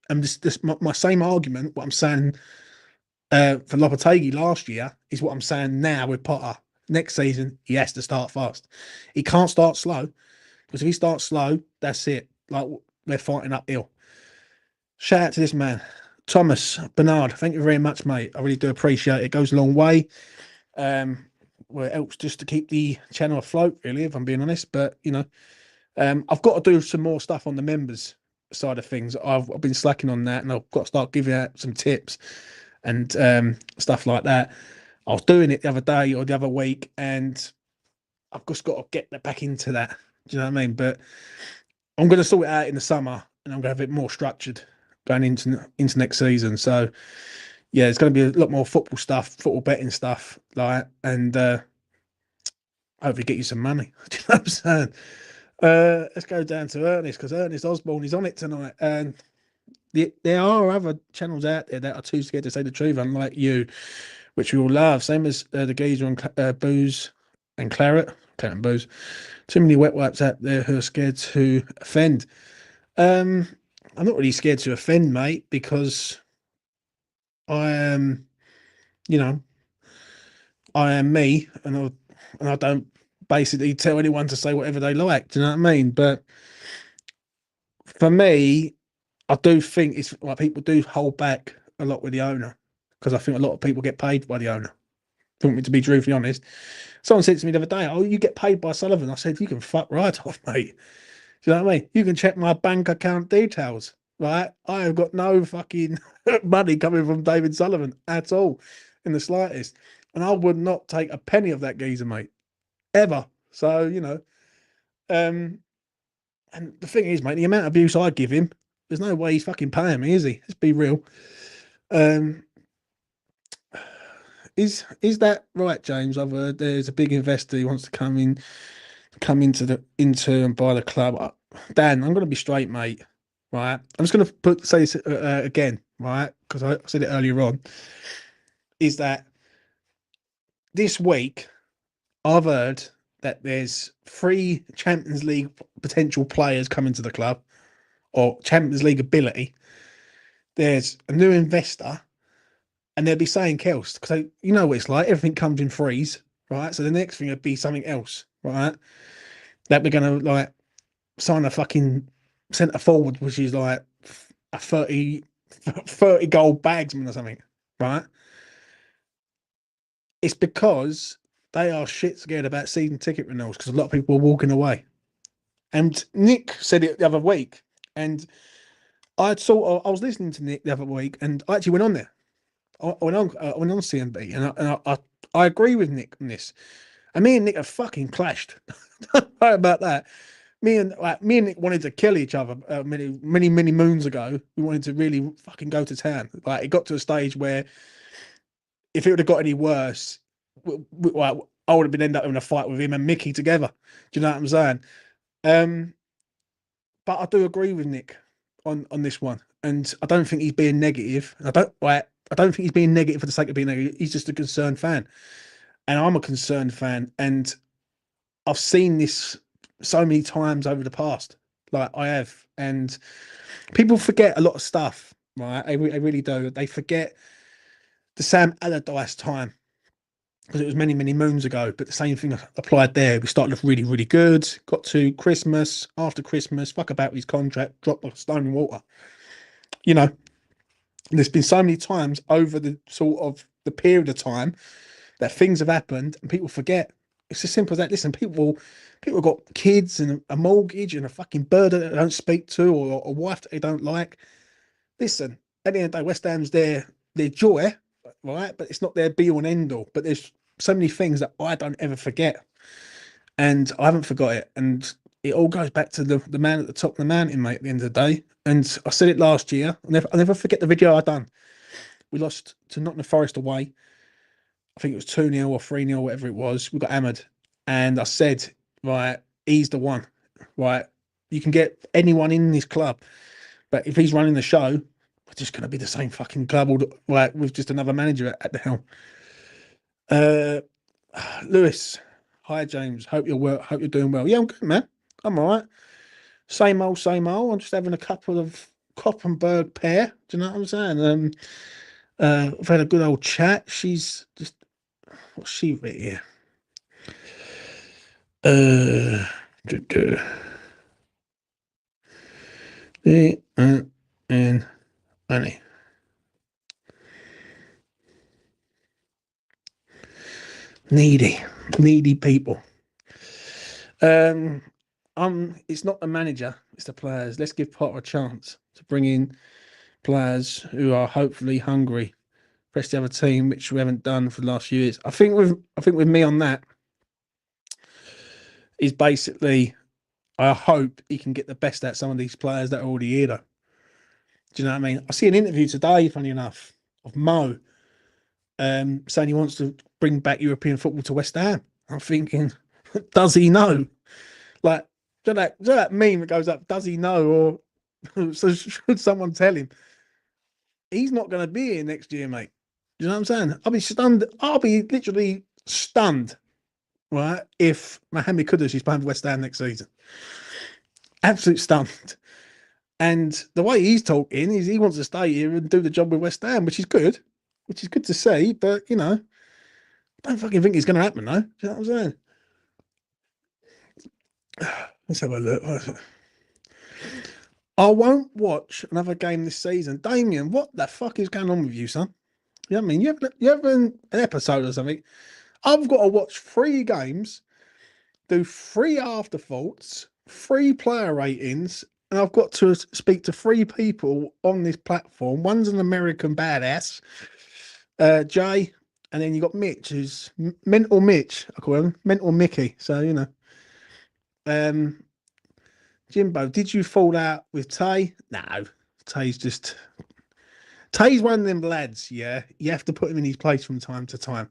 And my same argument, what I'm saying for Lopetegui last year, is what I'm saying now with Potter. Next season, he has to start fast. He can't start slow, because if he starts slow, that's it. Like, we're fighting uphill. Shout out to this man, Thomas Bernard. Thank you very much, mate. I really do appreciate it. It goes a long way. Well, it helps just to keep the channel afloat, really, if I'm being honest. But I've got to do some more stuff on the members side of things. I've been slacking on that, and I've got to start giving out some tips and stuff like that. I was doing it the other day or the other week, and I've just got to get back into that. Do you know what I mean? But I'm going to sort it out in the summer, and I'm going to have it more structured going into next season. So yeah, it's going to be a lot more football stuff, football betting stuff, like, and hopefully get you some money. Do you know what I'm saying? Let's go down to Ernest, because Ernest Osborne is on it tonight, and there are other channels out there that are too scared to say the truth, unlike you, which we all love. Same as the geezer on booze and claret and booze. Too many wet wipes out there who are scared to offend. I'm not really scared to offend, mate, because I am, I am me, and and I don't basically tell anyone to say whatever they like. Do you know what I mean? But for me, I do think it's like people do hold back a lot with the owner because I think a lot of people get paid by the owner. If you want me to be truthfully honest, someone said to me the other day, "Oh, you get paid by Sullivan." I said, "You can fuck right off, mate. Do you know what I mean? You can check my bank account details, right? I have got no fucking money coming from David Sullivan at all, in the slightest, and I would not take a penny of that geezer, mate, ever." So um, and the thing is, mate, the amount of abuse I give him, there's no way he's fucking paying me, is he? Let's be real. Um, is that right, James? I've heard there's a big investor who wants to come into and buy the club. Dan, I'm going to be straight, mate. Right, I'm just going to say this again, right? Because I said it earlier on. Is that this week I've heard that there's 3 Champions League potential players coming to the club, or Champions League ability. There's a new investor, and they'll be saying Kels because you know what it's like. Everything comes in threes, right? So the next thing would be something else, right? That we're going to like sign a fucking centre forward, which is like a 30 goal bagsman or something, right? It's because they are shit scared about season ticket renewals because a lot of people are walking away. And Nick said it the other week, and I was listening to Nick the other week, and I actually went on there. I went on CNB, and I agree with Nick on this. And me and Nick have fucking clashed. Don't worry about that. Me and Nick wanted to kill each other many moons ago. We wanted to really fucking go to town. Like it got to a stage where if it would have got any worse, I would have been end up in a fight with him and Mickey together. Do you know what I'm saying? But I do agree with Nick on this one, and I don't think he's being negative. I don't think he's being negative for the sake of being negative. He's just a concerned fan, and I'm a concerned fan, and I've seen this so many times over the past. Like I have, and people forget a lot of stuff, right? They really do. They forget the Sam Allardyce time because it was many moons ago. But the same thing applied there. We started off really good. Got to Christmas. After Christmas, fuck about his contract. Dropped like a stone in water. You know, there's been so many times over the sort of the period of time that things have happened and people forget. It's as simple as that. Listen, people have got kids and a mortgage and a fucking bird that they don't speak to, or a wife that they don't like. Listen, at the end of the day, West Ham's their joy, right? But it's not their be all and end all. But there's so many things that I don't ever forget, and I haven't forgot it. And it all goes back to the man at the top of the mountain, mate. At the end of the day, and I said it last year. I'll never forget the video I done. We lost to Nottingham Forest away. I think it was 2-0 or 3-0, whatever it was. We got hammered. And I said, right, he's the one. Right. You can get anyone in this club. But if he's running the show, we're just going to be the same fucking club, right, with just another manager at the helm. Lewis, hi James. Hope you're well. Hope you're doing well. Yeah, I'm good, man. I'm all right. Same old, same old. I'm just having a couple of Koppenberg pear. Do you know what I'm saying? We've had a good old chat. She's just what's she writ here? And honey. Needy people. It's not the manager, it's the players. Let's give Potter a chance to bring in players who are hopefully hungry. Press the other team, which we haven't done for the last few years. I think with me on that is basically I hope he can get the best out of some of these players that are already here though. Do you know what I mean? I see an interview today, funny enough, of Mo saying he wants to bring back European football to West Ham. I'm thinking, does he know? Like, do you know that meme that goes up, does he know? Or so should someone tell him? He's not going to be here next year, mate. Do you know what I'm saying? I'll be stunned. I'll be literally stunned, right, if Mohamed Kudus is playing for West Ham next season. Absolute stunned. And the way he's talking is he wants to stay here and do the job with West Ham, which is good to see. But, don't fucking think it's going to happen, though. Do you know what I'm saying? Let's have a look. I won't watch another game this season. Damien, what the fuck is going on with you, son? You know what I mean? You have an episode or something. I've got to watch 3 games, do 3 afterthoughts, 3 player ratings, and I've got to speak to 3 people on this platform. One's an American badass, Jay, and then you got Mitch, who's Mental Mitch, I call him, Mental Mickey. So, you know. Jimbo, did you fall out with Tay? No. Tay's one of them lads, yeah. You have to put him in his place from time to time.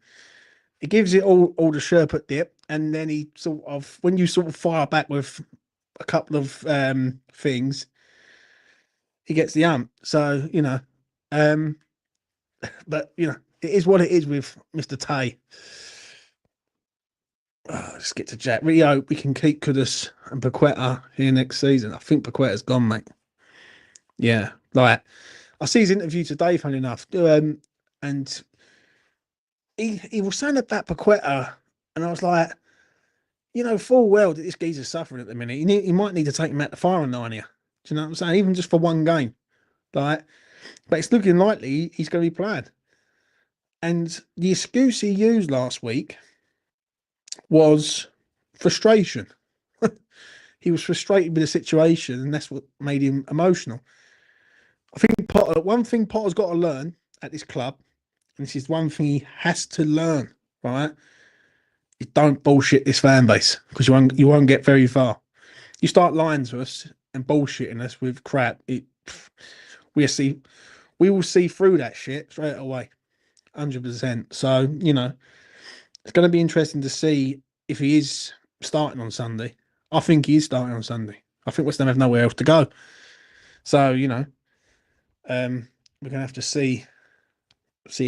He gives it all the Sherpa dip, and then he sort of, when you sort of fire back with a couple of things, he gets the ump. So, you know, um, but you know, it is what it is with Mr. Tay. Let's get to Jack. Really hope we can keep Kudus and Paqueta here next season. I think Paqueta's gone, mate. Yeah, like I see his interview today, funny enough, and he was saying about Paqueta, and I was like, you know, full well that this geezer's suffering at the minute. He might need to take him out the firing line here. Do you know what I'm saying? Even just for one game, like, but it's looking likely he's going to be playing. And the excuse he used last week was frustration. He was frustrated with the situation, and that's what made him emotional. I think one thing Potter's got to learn at this club, and this is one thing he has to learn, right? You don't bullshit this fan base, because you won't get very far. You start lying to us and bullshitting us with crap, we will see through that shit straight away, 100%. So, you know, it's going to be interesting to see if he is starting on Sunday. I think he is starting on Sunday. I think West Ham have nowhere else to go. So, you know, we're going to have to see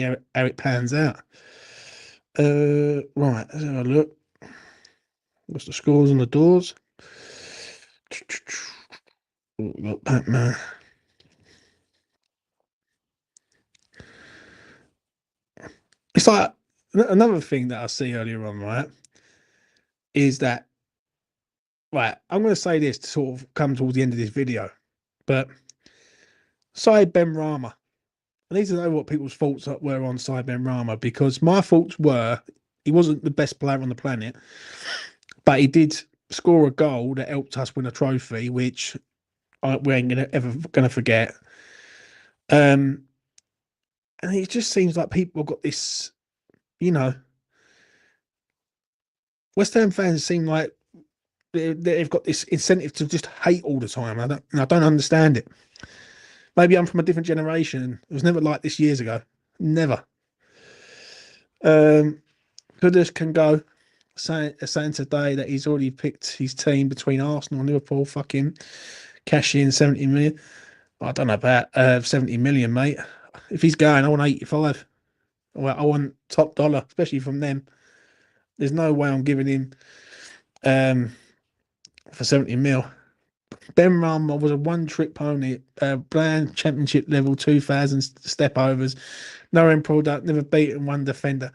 how it pans out. Right, let's have a look. What's the scores on the doors? Got Batman. It's like another thing that I see earlier on, right? Is that, right? I'm going to say this to sort of come towards the end of this video, but Said Ben Rama. I need to know what people's thoughts were on Said Ben Rama, because my thoughts were he wasn't the best player on the planet, but he did score a goal that helped us win a trophy, which we ain't ever gonna forget. And it just seems like people have got this, you know, West Ham fans seem like they've got this incentive to just hate all the time. I don't understand it. Maybe I'm from a different generation. It was never like this years ago. Never. Kudus can go. Saying today that he's already picked his team between Arsenal and Liverpool. Fucking cash in 70 million. I don't know about 70 million, mate. If he's going, I want 85. Well, I want top dollar, especially from them. There's no way I'm giving him for 70 mil. Ben Rama was a one-trick pony, bland championship level 2000 step overs, no end product, never beaten one defender,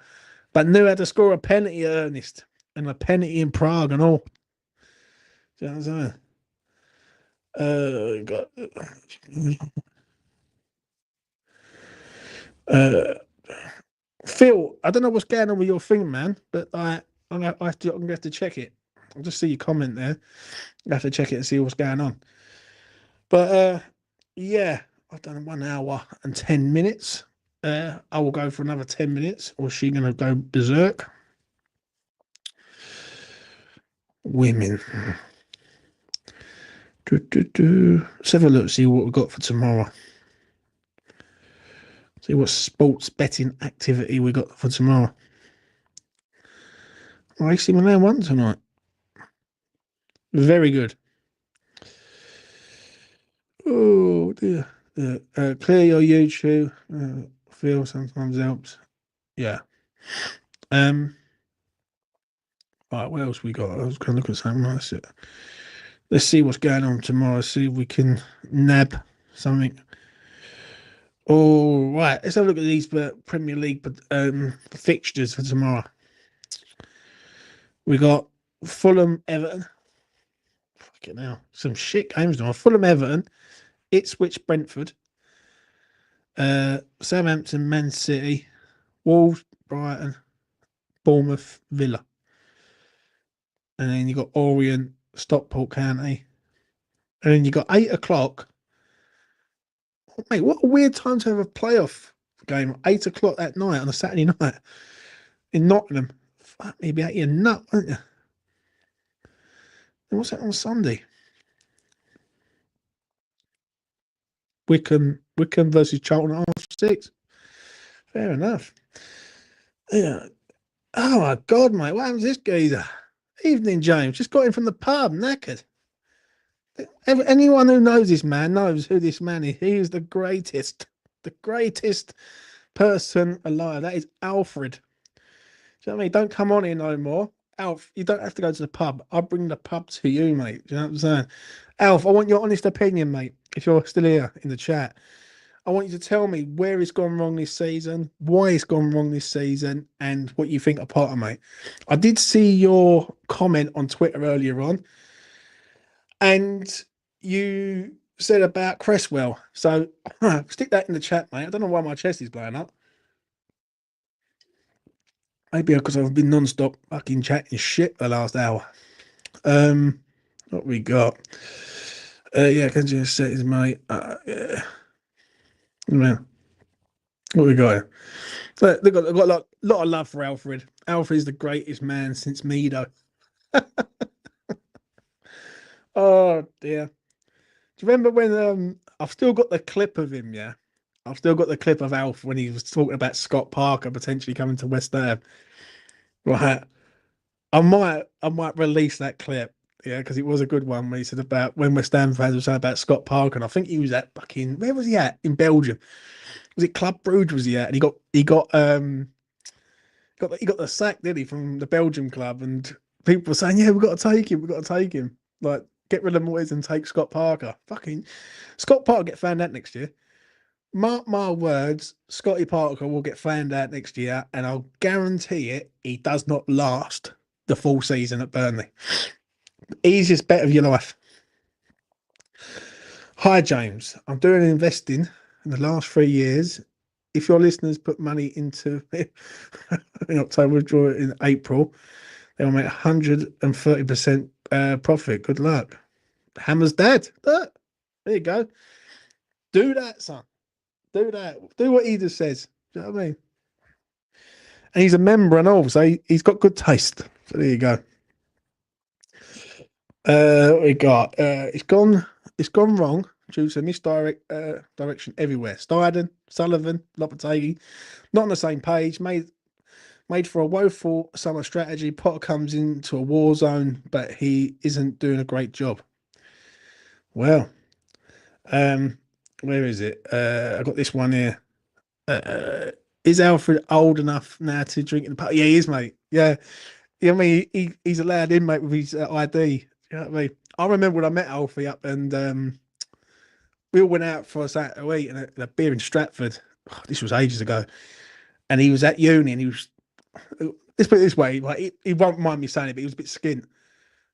but knew how to score a penalty at Ernest and a penalty in Prague and all. Do you know what I'm saying? Phil, I don't know what's going on with your thing, man, but I'm gonna have to check it. I'll just see your comment there. I have to check it and see what's going on. But yeah, I've done 1 hour and 10 minutes. I will go for another 10 minutes, or is she gonna go berserk? Women. Let's have a look, see what we've got for tomorrow. See what sports betting activity we got for tomorrow. AC Milan won tonight. Very good. Oh dear. Clear your YouTube. Feel sometimes helps. Yeah. Right, what else we got? I was going to look at something. Let's see what's going on tomorrow. See if we can nab something. All right, let's have a look at these Premier League fixtures for tomorrow. We got Fulham, Everton. Fucking hell, some shit games now. Fulham, Everton, Ipswich, Brentford, Southampton, Man City, Wolves, Brighton, Bournemouth, Villa, and then you got Orient, Stockport County, and then you got 8 o'clock. Mate, what a weird time to have a playoff game. 8 o'clock that night on a Saturday night in Nottingham. Fuck me, be out your nut, won't you? And what's that on Sunday? Wickham versus Charlton at 6:30. Fair enough. Yeah. Oh my God, mate, what happens to this geezer? Evening, James. Just got in from the pub, knackered. Anyone who knows this man knows who this man is. He is the greatest person alive. That is Alfred. Do you know what I mean? Don't come on here no more. Alf, you don't have to go to the pub. I'll bring the pub to you, mate. Do you know what I'm saying? Alf, I want your honest opinion, mate. If you're still here in the chat, I want you to tell me where it's gone wrong this season, why it's gone wrong this season, and what you think of Potter, mate. I did see your comment on Twitter earlier on, and you said about Cresswell. So stick that in the chat, mate. I don't know why my chest is blowing up. Maybe because I've been non-stop fucking chatting shit the last hour. What we got? Yeah, can you say his mate? Yeah. Man, what we got here? So they've got a lot of love for Alfred. Alfred is the greatest man since Mido. Oh dear. Do you remember when I've still got the clip of him, yeah? I've still got the clip of Alf when he was talking about Scott Parker potentially coming to West Ham. Right. I might release that clip, yeah, because it was a good one when he said about when West Ham fans were saying about Scott Parker, and I think he was at fucking where was he at? In Belgium. Was it Club Brugge was he at? And he got the sack, did he, from the Belgium club, and people were saying, yeah, we've got to take him, like get rid of Moyes and take Scott Parker. Fucking Scott Parker get found out next year. Mark my words, Scotty Parker will get found out next year, and I'll guarantee it, he does not last the full season at Burnley. Easiest bet of your life. Hi, James. I'm doing investing in the last 3 years. If your listeners put money into it in October, withdraw it in April, they will make 130% profit. Good luck. Hammer's dad. There you go. Do that, son. Do that. Do what he just says. Do you know what I mean? And he's a member and all, so he's got good taste. So there you go. What we got? It's gone wrong due to misdirect direction everywhere. Steiden, Sullivan, Lopetegui, not on the same page. Made for a woeful summer strategy. Potter comes into a war zone, but he isn't doing a great job. Well, where is it? I got this one here. Is Alfred old enough now to drink in the pub? Yeah, he is, mate. Yeah. I mean, he's allowed in, mate, with his ID. You know what I mean? I remember when I met Alfie up and we all went out for a Saturday to eat and a beer in Stratford. Oh, this was ages ago. And he was at uni and he was, let's put it this way, like he won't mind me saying it, but he was a bit skint.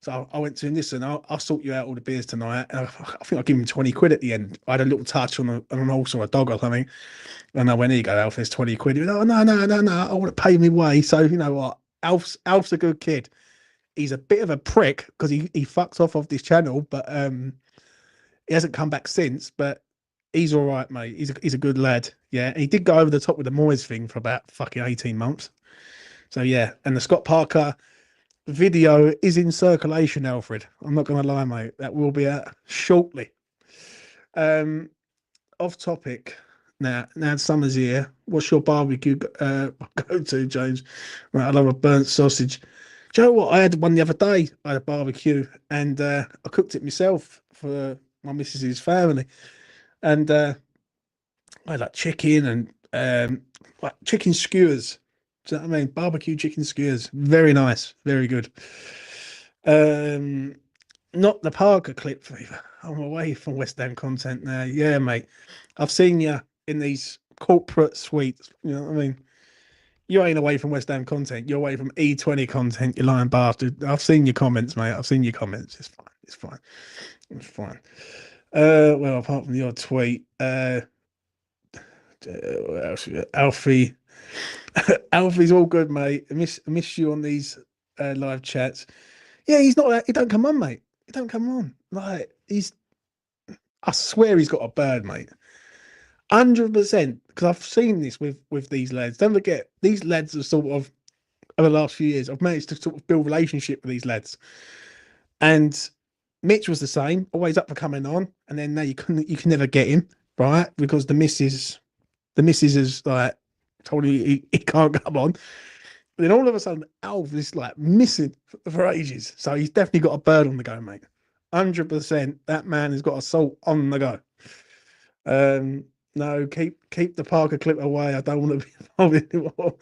So I went to him, listen, I'll sort you out all the beers tonight. And I think I give him 20 quid at the end. I had a little touch on an horse or a dog or something. And I went, here you go, Alf, there's 20 quid. He went, oh, no, I want to pay me way. So, you know what? Alf's a good kid. He's a bit of a prick because he fucks off this channel, but he hasn't come back since. But he's all right, mate. He's a good lad. Yeah. And he did go over the top with the Moyes thing for about fucking 18 months. So, yeah. And the Scott Parker video is in circulation, Alfred. I'm not going to lie, mate. That will be out shortly. Off topic. Now summer's here. What's your barbecue go to, James? Right, I love a burnt sausage. Do you know what? I had one the other day. I had a barbecue and I cooked it myself for my missus's family. And I had like chicken and like chicken skewers. Do you know what I mean? Barbecue chicken skewers. Very nice. Very good. Not the Parker clip. I'm away from West Ham content now. Yeah, mate. I've seen you in these corporate suites. You know what I mean? You ain't away from West Ham content. You're away from E20 content. You lying bastard. I've seen your comments, mate. I've seen your comments. It's fine. It's fine. It's fine. Well, apart from the odd tweet, what else? Alfie, Alfie's all good, mate. I miss you on these live chats. Yeah, he's not. He don't come on, mate. He don't come on. Like he's. I swear he's got a bird, mate. 100%. Because I've seen this with these lads. Don't forget, these lads are sort of over the last few years. I've managed to sort of build a relationship with these lads, and Mitch was the same, always up for coming on, and then now you can never get him right because the missus is like told him he can't come on. But then all of a sudden, Alf is like missing for ages, so he's definitely got a bird on the go, mate. 100%, that man has got a salt on the go. No, keep the Parker clip away. I don't want to be involved anymore.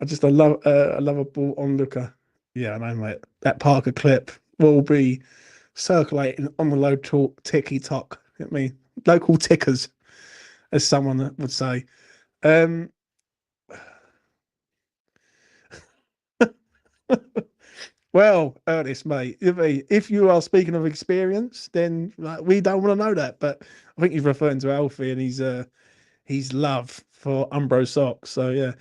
I love a ball onlooker. Yeah, I know, mate. That Parker clip will be circulating on the local TikTok. I mean, local tickers, as someone would say. Um, well, Ernest, mate, if you are speaking of experience, then like, we don't want to know that. But I think he's referring to Alfie and his love for Umbro socks. So yeah.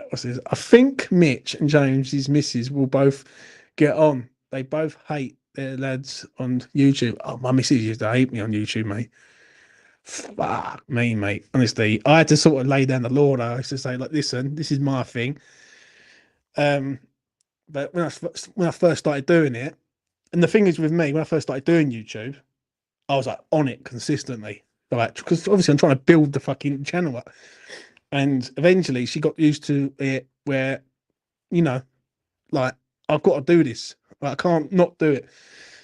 What's this? I think Mitch and James, his missus, will both get on. They both hate their lads on YouTube. Oh, my missus used to hate me on YouTube, mate. Fuck me, mate. Honestly, I had to sort of lay down the law. Though. I used to say, like, listen, this is my thing. Um, but when I first started doing it, and the thing is with me, when I first started doing YouTube, I was like on it consistently, like because obviously I'm trying to build the fucking channel up. And eventually she got used to it where, you know, like I've got to do this. Like, I can't not do it.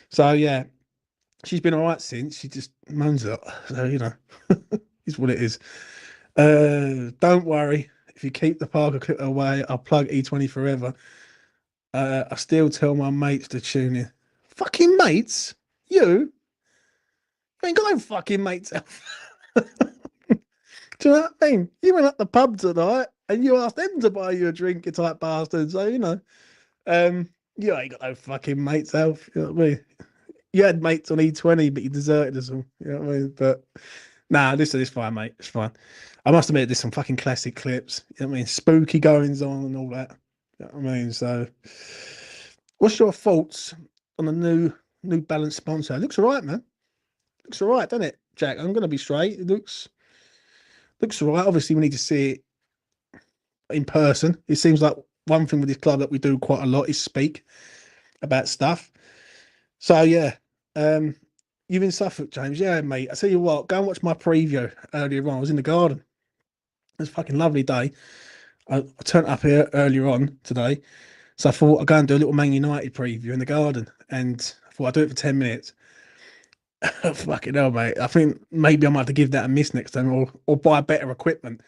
So yeah, she's been all right since. She just moans a lot. So, you know, is what it is. Don't worry. If you keep the Parker clip away, I'll plug E20 forever. I still tell my mates to tune in. Fucking mates? You? You ain't got no fucking mates. Do you know what I mean? You went up the pub tonight and you asked them to buy you a drink, you type bastard. So, you know, you ain't got no fucking mates, Alf. You know what I mean? You had mates on E20, but you deserted us all. You know what I mean? But nah, listen, it's fine, mate. It's fine. I must admit, there's some fucking classic clips. You know what I mean? Spooky goings on and all that. You know what I mean? So, what's your thoughts on the New Balance sponsor? It looks all right, man. Looks all right, doesn't it, Jack? I'm going to be straight. It looks all right. Obviously, we need to see it in person. It seems like one thing with this club that we do quite a lot is speak about stuff. So yeah, you've in Suffolk, James. Yeah, mate. I tell you what, go and watch my preview earlier on. I was in the garden. It was a fucking lovely day. I turned up here earlier on today, so I thought I'd go and do a little Man United preview in the garden, and I thought I'd do it for 10 minutes. Fucking hell, mate. I think maybe I might have to give that a miss next time, or buy better equipment.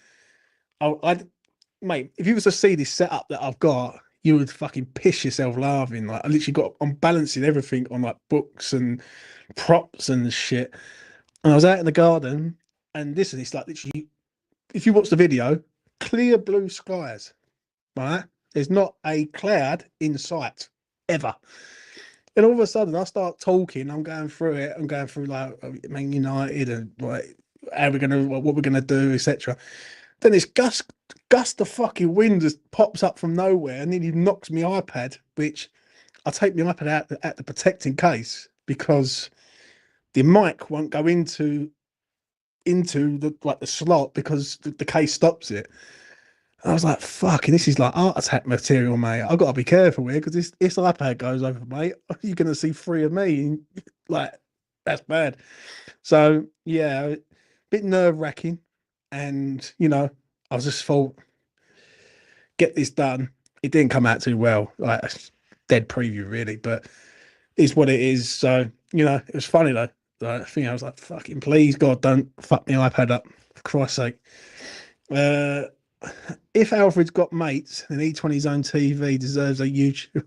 I mate, if you was to see this setup that I've got, you would fucking piss yourself laughing. Like I literally I'm balancing everything on like books and props and shit. And I was out in the garden, and this is like literally, if you watch the video, clear blue skies, right? There's not a cloud in sight ever. And all of a sudden, I start talking. I'm going through it. I'm going through like Man United and like how we're gonna, what we're gonna do, etc. Then this gust of fucking wind just pops up from nowhere and nearly knocks my iPad, which I take my iPad out at the protecting case because the mic won't go into the slot because the case stops it. And I was like, fucking, this is like art attack material, mate. I've got to be careful here because this iPad goes over, mate. You're gonna see three of me. Like, that's bad. So yeah, a bit nerve wracking. And you know, I was just thought, get this done. It didn't come out too well, like a dead preview, really, but it's what it is. So, you know, it was funny though. Like, I think I was like, fucking please, God, don't fuck my iPad up, for Christ's sake. Uh, if Alfred's got mates, then E20's own TV deserves a YouTube.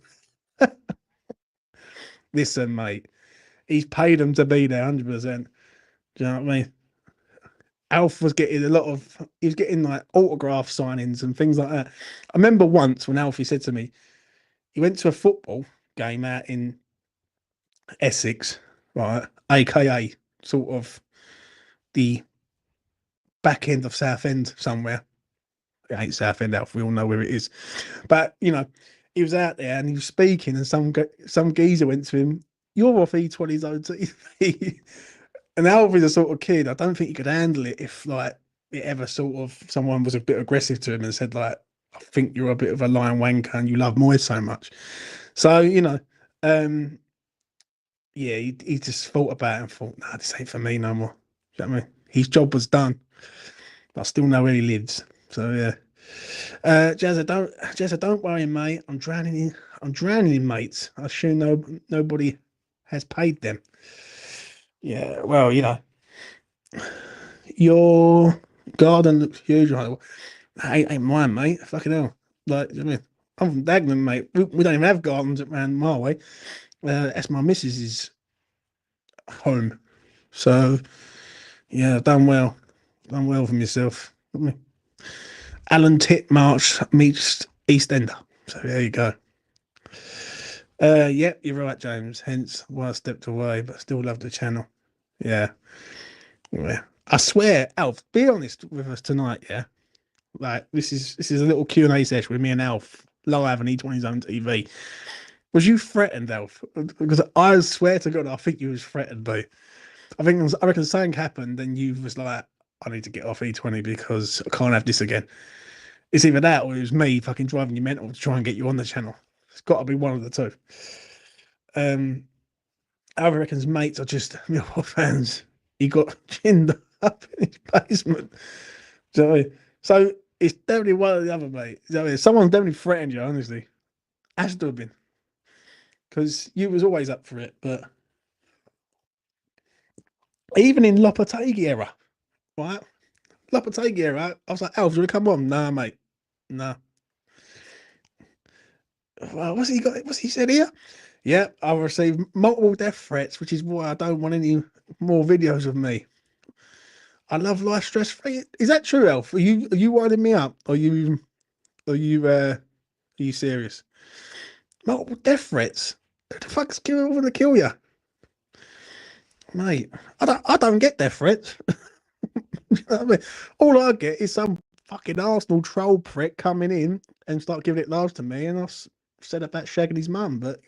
Listen, mate, he's paid them to be there 100%. Do you know what I mean? Alf was getting he was getting like autograph signings and things like that. I remember once when Alfie said to me, he went to a football game out in Essex, right? AKA sort of the back end of Southend somewhere. It ain't Southend, Alf. We all know where it is. But he was out there and he was speaking, and some geezer went to him, "You're off E20's own TV." And Alfie's a sort of kid. I don't think he could handle it if like it ever sort of someone was a bit aggressive to him and said like, "I think you're a bit of a lion wanker and you love Moyes so much." So um, yeah, he just thought about it and thought, "Nah, this ain't for me no more." Do you know what I mean? His job was done. I still know where he lives. So yeah. Jazza, don't worry, mate. I'm drowning in mates. I assume nobody has paid them. Yeah, well, your garden looks huge. Right? Ain't mine, mate. Fucking hell. Like, I mean, I'm from Dagenham, mate. We don't even have gardens around my way. That's my missus's home. So, yeah, done well for myself. I mean, Alan Titmarsh meets EastEnder. So there you go. Yep, you're right, James. Hence why I stepped away, but still love the channel. Yeah, yeah. I swear, Alf, be honest with us tonight. Yeah, like this is a little Q&A session with me and Alf live and each on his own TV. Was you threatened, Alf? Because I swear to God, I think you was threatened, but I reckon something happened, and you was like, I need to get off E20 because I can't have this again. It's either that or it was me fucking driving you mental to try and get you on the channel. It's got to be one of the two. I reckon his mates are just Millwall fans. He got chinned up in his basement. So it's definitely one of the other, mate. Someone's definitely threatened you, honestly. Has to have been. Because you was always up for it. But even in Lopetegui era, right? Lopetegui era, I was like, Alf, do you want to come on? Nah, mate. Nah. Well, what's he got? What's he said here? Yeah, I've received multiple death threats, which is why I don't want any more videos of me. I love life stress free. Is that true, Elf? Are you winding me up? Are you serious? Multiple death threats. Who the fuck's going to kill you, mate? I don't get death threats. You know what I mean? All I get is some fucking Arsenal troll prick coming in and start giving it laughs to me, and I've said about shagging his mum. But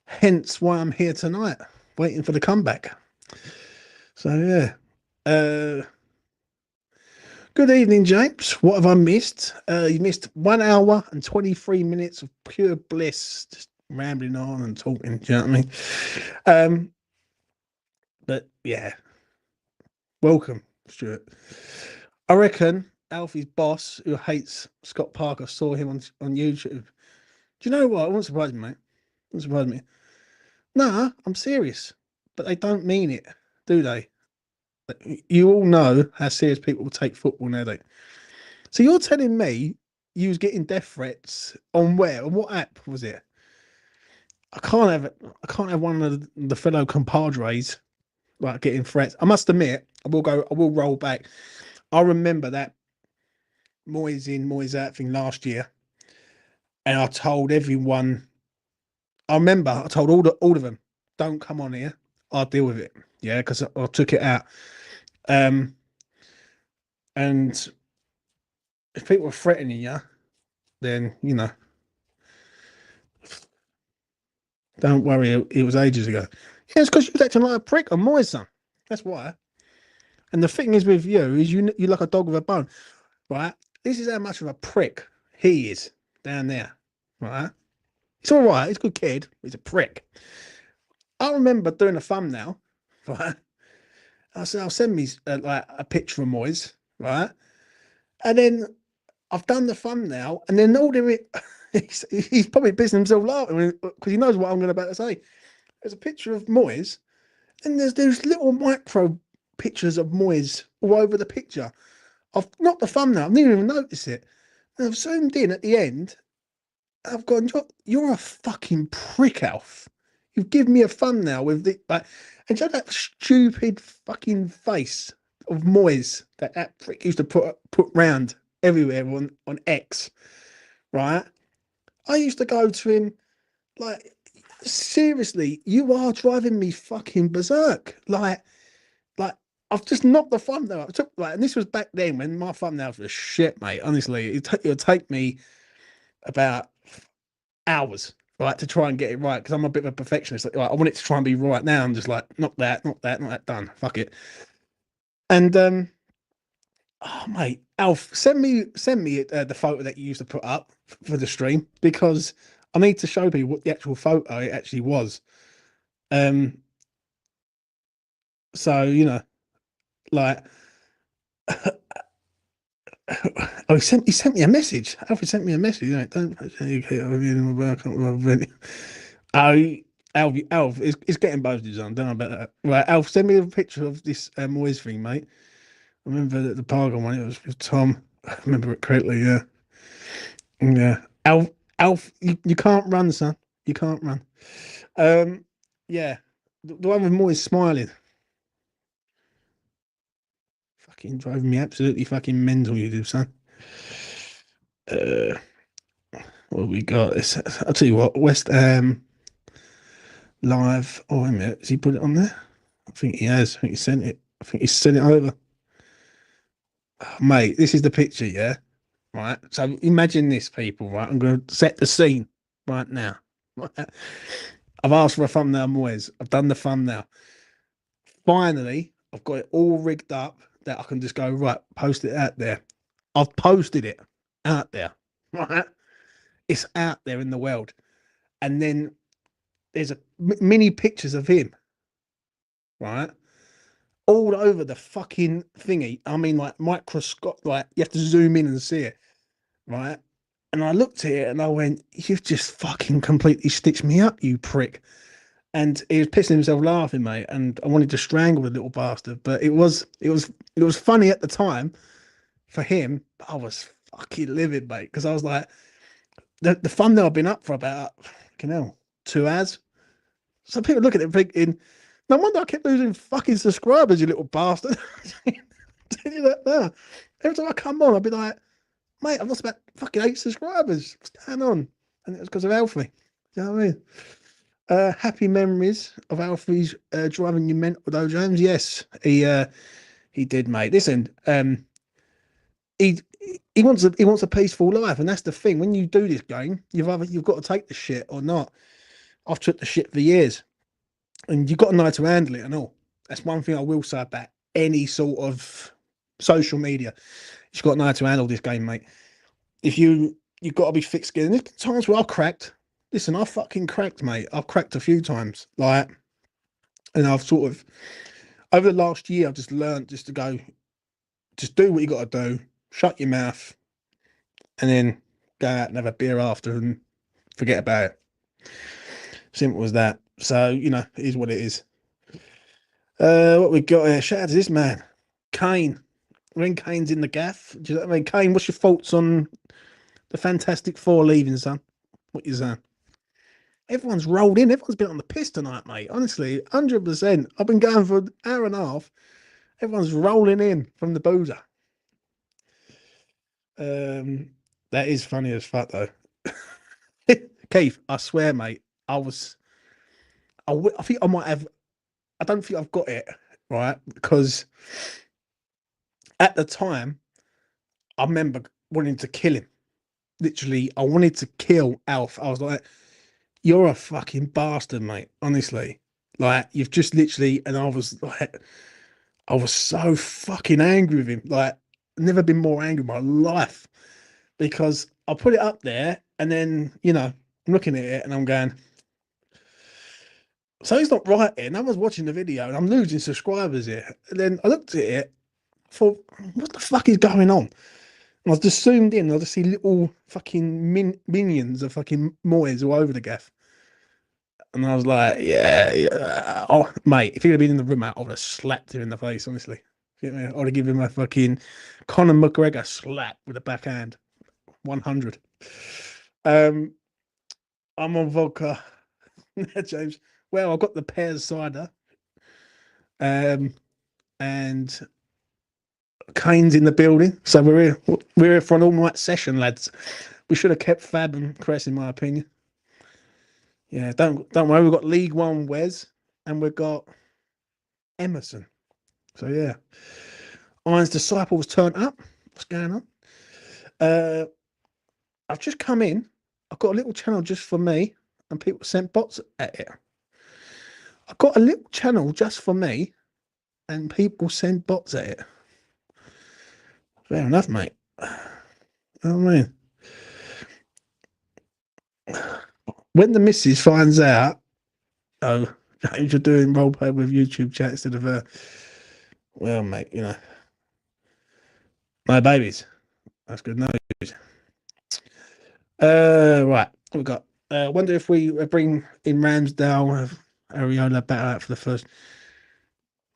hence why I'm here tonight, waiting for the comeback. So yeah. Good evening, James. What have I missed? You missed 1 hour and 23 minutes of pure bliss, just rambling on and talking. Do you know what I mean? But yeah, welcome, Stuart. I reckon Alfie's boss, who hates Scott Parker, saw him on YouTube. Do you know what? It won't surprise me, mate. It won't surprise me. Nah, I'm serious. But they don't mean it, do they? You all know how serious people take football nowadays. So you're telling me you was getting death threats on where? On what app was it? I can't have one of the fellow compadres like getting threats. I must admit, I will roll back. I remember that Moyes in, Moyes out thing last year, and I told everyone. I remember I told all of them, don't come on here. I'll deal with it. Yeah, because I took it out. Um, and if people were threatening you, then don't worry. It was ages ago. Yeah, it's because you was acting like a prick on Moyes, son. That's why. And the thing is with you is you're like a dog with a bone, right? This is how much of a prick he is down there, right? It's all right. He's a good kid. He's a prick. I remember doing a thumbnail, right? I said I'll send me like a picture of Moyes, right? And then I've done the thumbnail, and then all the he's probably pissing himself laughing because he knows what I'm going about to say. There's a picture of Moyes, and there's little micro pictures of Moyes all over the picture. I've not the thumbnail. I didn't even notice it. And I've zoomed in at the end. I've gone, you're a fucking prick, Alf. You've given me a thumbnail with the and you know that stupid fucking face of Moyes that prick used to put round everywhere on X, right? I used to go to him like, seriously, you are driving me fucking berserk. Like I've just knocked the thumbnail up. It took like, and this was back then when my thumbnails were shit, mate. Honestly, it'll take me about hours, right, to try and get it right because I'm a bit of a perfectionist. Like, I want it to try and be right now. I'm just like, not that, not that, not that. Done. Fuck it. And oh mate, Alf, send me the photo that you used to put up for the stream because I need to show people what the actual photo it actually was. Um, so like, oh, he sent me a message. Alf sent me a message. Don't oh, Alf is getting boasted on. Don't know about that. Right, Alf, send me a picture of this Moyes thing, mate. I remember that the Pargon one. It was with Tom. I remember it correctly. Yeah, yeah. Alf, you can't run, son. You can't run. Um, yeah. The one with Moyes smiling, fucking driving me absolutely fucking mental. You do, son. Uh, what have we got? I'll tell you what. West Ham live. Oh, wait a minute. Has he put it on there? I think he has. I think he sent it. I think he sent it over. Oh, mate, this is the picture, yeah? Right. So imagine this, people, right? I'm going to set the scene right now. Right? I've asked for a thumbnail, Moyes. I've done the thumbnail. Finally, I've got it all rigged up that I can just go, right, post it out there. I've posted it out there, right? It's out there in the world. And then there's mini pictures of him, right? All over the fucking thingy. I mean, like microscope, like you have to zoom in and see it, right? And I looked at it and I went, "You've just fucking completely stitched me up, you prick." And he was pissing himself laughing, mate. And I wanted to strangle the little bastard, but it was funny at the time for him. But I was fucking livid, mate, because I was like, the thumbnail had been up for about, you know, 2 hours. So people look at it thinking, no wonder I kept losing fucking subscribers, you little bastard. Tell you that now. Every time I come on, I'll be like, mate, I've lost about fucking 8 subscribers. What's going on? And it was because of Alfie. You know what I mean? Happy memories of Alfie's driving you mental though, James. Yes, he did, mate. Listen, he he wants a peaceful life, and that's the thing. When you do this game, you've got to take the shit or not. I've took the shit for years, and you've got to know how to handle it and all. That's one thing I will say about any sort of social media. You've got to know how to handle this game, mate. If you've got to be thick skinned. There's been times where I've cracked. Listen, I've fucking cracked, mate. I've cracked a few times. Like, and I've sort of over the last year, I've just learned just to go, just do what you got to do, shut your mouth, and then go out and have a beer after and forget about it. Simple as that. So, it is what it is. What we got here? Shout out to this man, Kane. When Kane's in the gaff, do you know what I mean? Kane, what's your thoughts on the Fantastic Four leaving, son? What you saying? Everyone's rolled in. Everyone's been on the piss tonight, mate. Honestly, 100%. I've been going for an hour and a half. Everyone's rolling in from the boozer. That is funny as fuck, though. Keith, I swear, mate, I think I might have, I don't think I've got it, right? Because at the time, I remember wanting to kill him. Literally, I wanted to kill Alf. I was like, you're a fucking bastard, mate. Honestly. Like, you've just literally, and I was like, I was so fucking angry with him. Like, never been more angry in my life because I put it up there and then, I'm looking at it and I'm going, so he's not right here. No one's watching the video and I'm losing subscribers here. And then I looked at it, thought, what the fuck is going on? And I was just zoomed in. I just see little fucking minions of fucking Moyes all over the gaff. And I was like, yeah. Oh, mate, if he'd have been in the room, I would have slapped him in the face, honestly. I would have given him a fucking Conor McGregor slap with a backhand. 100. I'm on vodka. James. Well, I've got the pears cider. And Kane's in the building, so we're here for an all-night session, lads. We should have kept Fab and Cress, in my opinion. Yeah, don't worry, we've got League One Wes and we've got Emerson. So yeah. Iron's Disciples turn up. What's going on? Uh I've just come in. I've got a little channel just for me, and people sent bots at it. I've got a little channel just for me, and people send bots at it. Fair enough, mate. You know what I mean? When the missus finds out, oh, James, you're doing roleplay with YouTube chat instead of well, mate, no babies. That's good news. Right, what we got. Wonder if we bring in Ramsdale, Ariola better out for the first.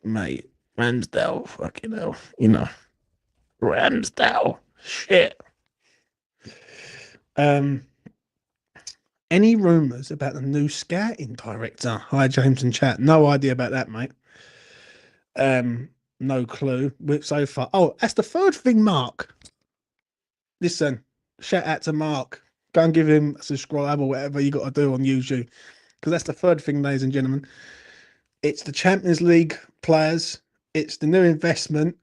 Mate, Ramsdale, fucking hell, Ramsdale, shit. Um, any rumours about the new scouting director? Hi, James and chat. No idea about that, mate. No clue. So far. Oh, that's the third thing, Mark. Listen, shout out to Mark. Go and give him a subscribe or whatever you got to do on YouTube, because that's the third thing, ladies and gentlemen. It's the Champions League players, it's the new investment,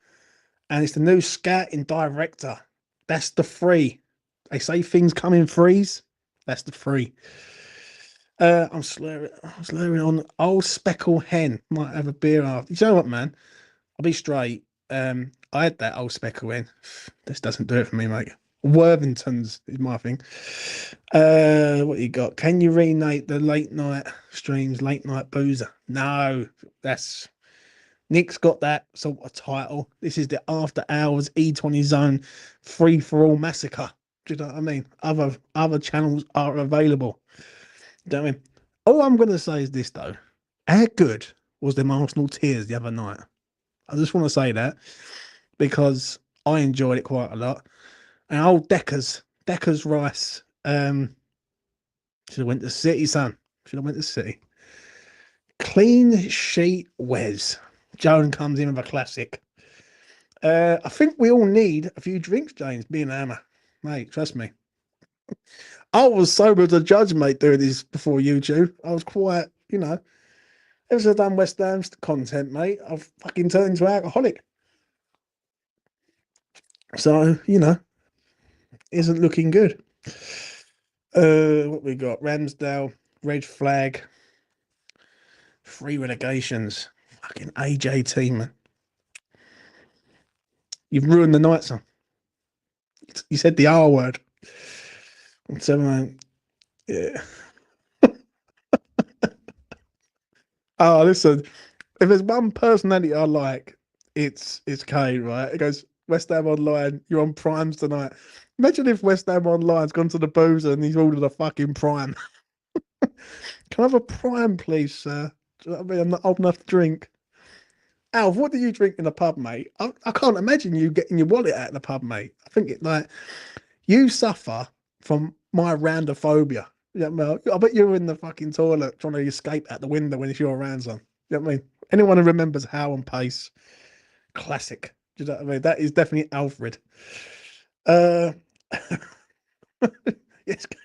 and it's the new scouting director. That's the three. They say things come in threes. That's the three. I'm slurring on old speckle hen. Might have a beer after. You know what, man? I'll be straight. I had that old speckle hen. This doesn't do it for me, mate. Worthington's is my thing. What you got? Can you rename the late night streams late night boozer? No, that's Nick's got that sort of title. This is the after hours E20 zone free for all massacre. Do you know what I mean? Other channels are available. Do you know what I mean? All I'm gonna say is this though. How good was them Arsenal tears the other night? I just want to say that because I enjoyed it quite a lot. And old Decker's Rice. Should have went to City, son. Should have went to City. Clean sheet Wes. Joan comes in with a classic. I think we all need a few drinks, James, being a hammer. Mate, trust me. I was sober to judge, mate, doing this before YouTube. I was quite, ever since I've done West Ham's content, mate, I've fucking turned into an alcoholic. So, isn't looking good. What we got? Ramsdale, red flag, 3 relegations. Fucking AJT, man. You've ruined the night, son. You said the R word. So, yeah. Oh, listen. If there's one personality I like, it's Kane, right? It goes West Ham Online. You're on primes tonight. Imagine if West Ham Online's gone to the boozer and he's ordered a fucking prime. Can I have a prime, please, sir? Do you know what I mean? I'm not old enough to drink. Alf, what do you drink in the pub, mate? I can't imagine you getting your wallet out in the pub, mate. I think it like you suffer from my randophobia. Yeah, well, I bet you're in the fucking toilet trying to escape out the window when it's your around, son. You know what I mean? Anyone who remembers How and Pace, classic. Do you know what I mean? That is definitely Alfred. Yes,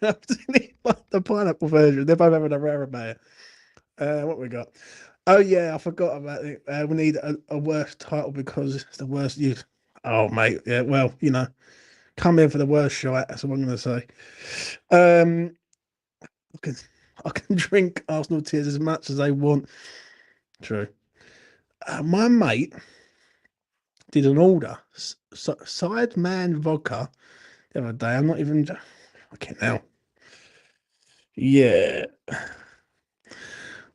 the pineapple version. They're both having a rare about it. What we got? Oh yeah, I forgot about it. We need a worst title because it's the worst use. Oh mate, yeah. Well, come in for the worst shite. That's what I'm going to say. I can drink Arsenal tears as much as they want. True. My mate did an order side man vodka the other day. I'm not even. Okay, now. Yeah.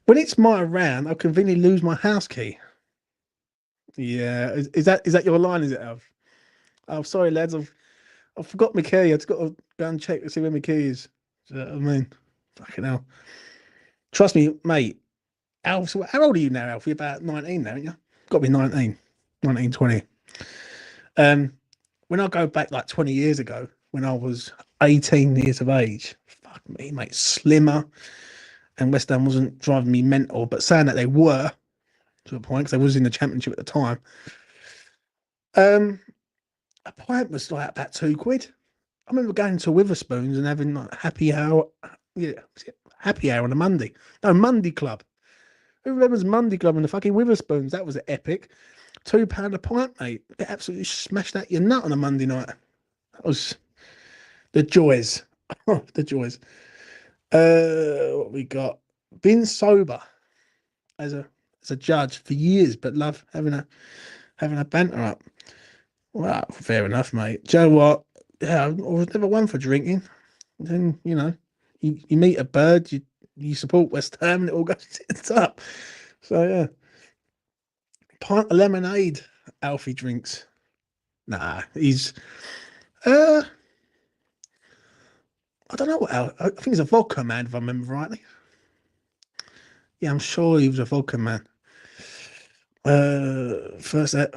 When it's my round, I conveniently lose my house key. Yeah, is that your line? Is it, Alf? Oh, sorry, lads. I forgot my key. I've got to go and check to see where my key is. Do you know what I mean? Fucking hell. Trust me, mate. Alf, so how old are you now, Alf? You're about 19 now, aren't you? Got to be 19, 19, 20. When I go back like 20 years ago, when I was 18 years of age, fuck me, mate, slimmer, and West Ham wasn't driving me mental, but saying that they were to a point because they was in the championship at the time. Um, a pint was like about £2. I remember going to Witherspoons and having like happy hour, yeah, happy hour on a Monday. No, Monday Club. Who remembers Monday Club and the fucking Witherspoons? That was epic. £2 a pint, mate. It absolutely smashed out your nut on a Monday night. That was the joys. The joys. What we got? Been sober as a judge for years, but love having a banter up. Well, fair enough, mate. Do you know what? Yeah, I was never one for drinking. Then you meet a bird, you support West Ham, and it all goes tits up. So yeah, pint of lemonade. Alfie drinks. Nah, he's uh, I don't know what. I think he's a vodka man, if I remember rightly. Yeah, I'm sure he was a vodka man. First at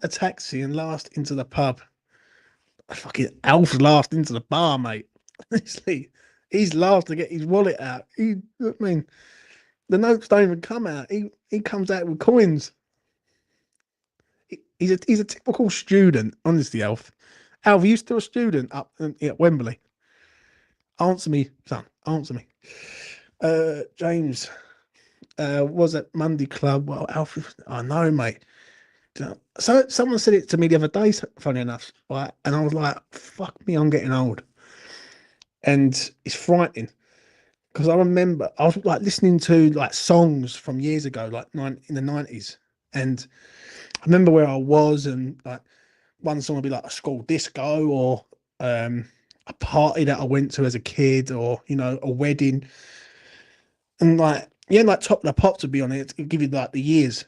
the taxi and last into the pub. Fucking Alf's last into the bar, mate. Honestly, he's last to get his wallet out. I mean, the notes don't even come out. He comes out with coins. He's a typical student, honestly, Alf. Alf, are you still a student up at Wembley? Answer me, son. Answer me. James, was at Monday Club. Well, Alf, I know, mate. So someone said it to me the other day, funny enough, right? And I was like, fuck me, I'm getting old. And it's frightening because I remember I was like listening to like songs from years ago, like in the 90s. And I remember where I was, and like one song would be like a school disco or a party that I went to as a kid, or a wedding. And like, yeah, like Top of the Pops would be on it to give you like the years.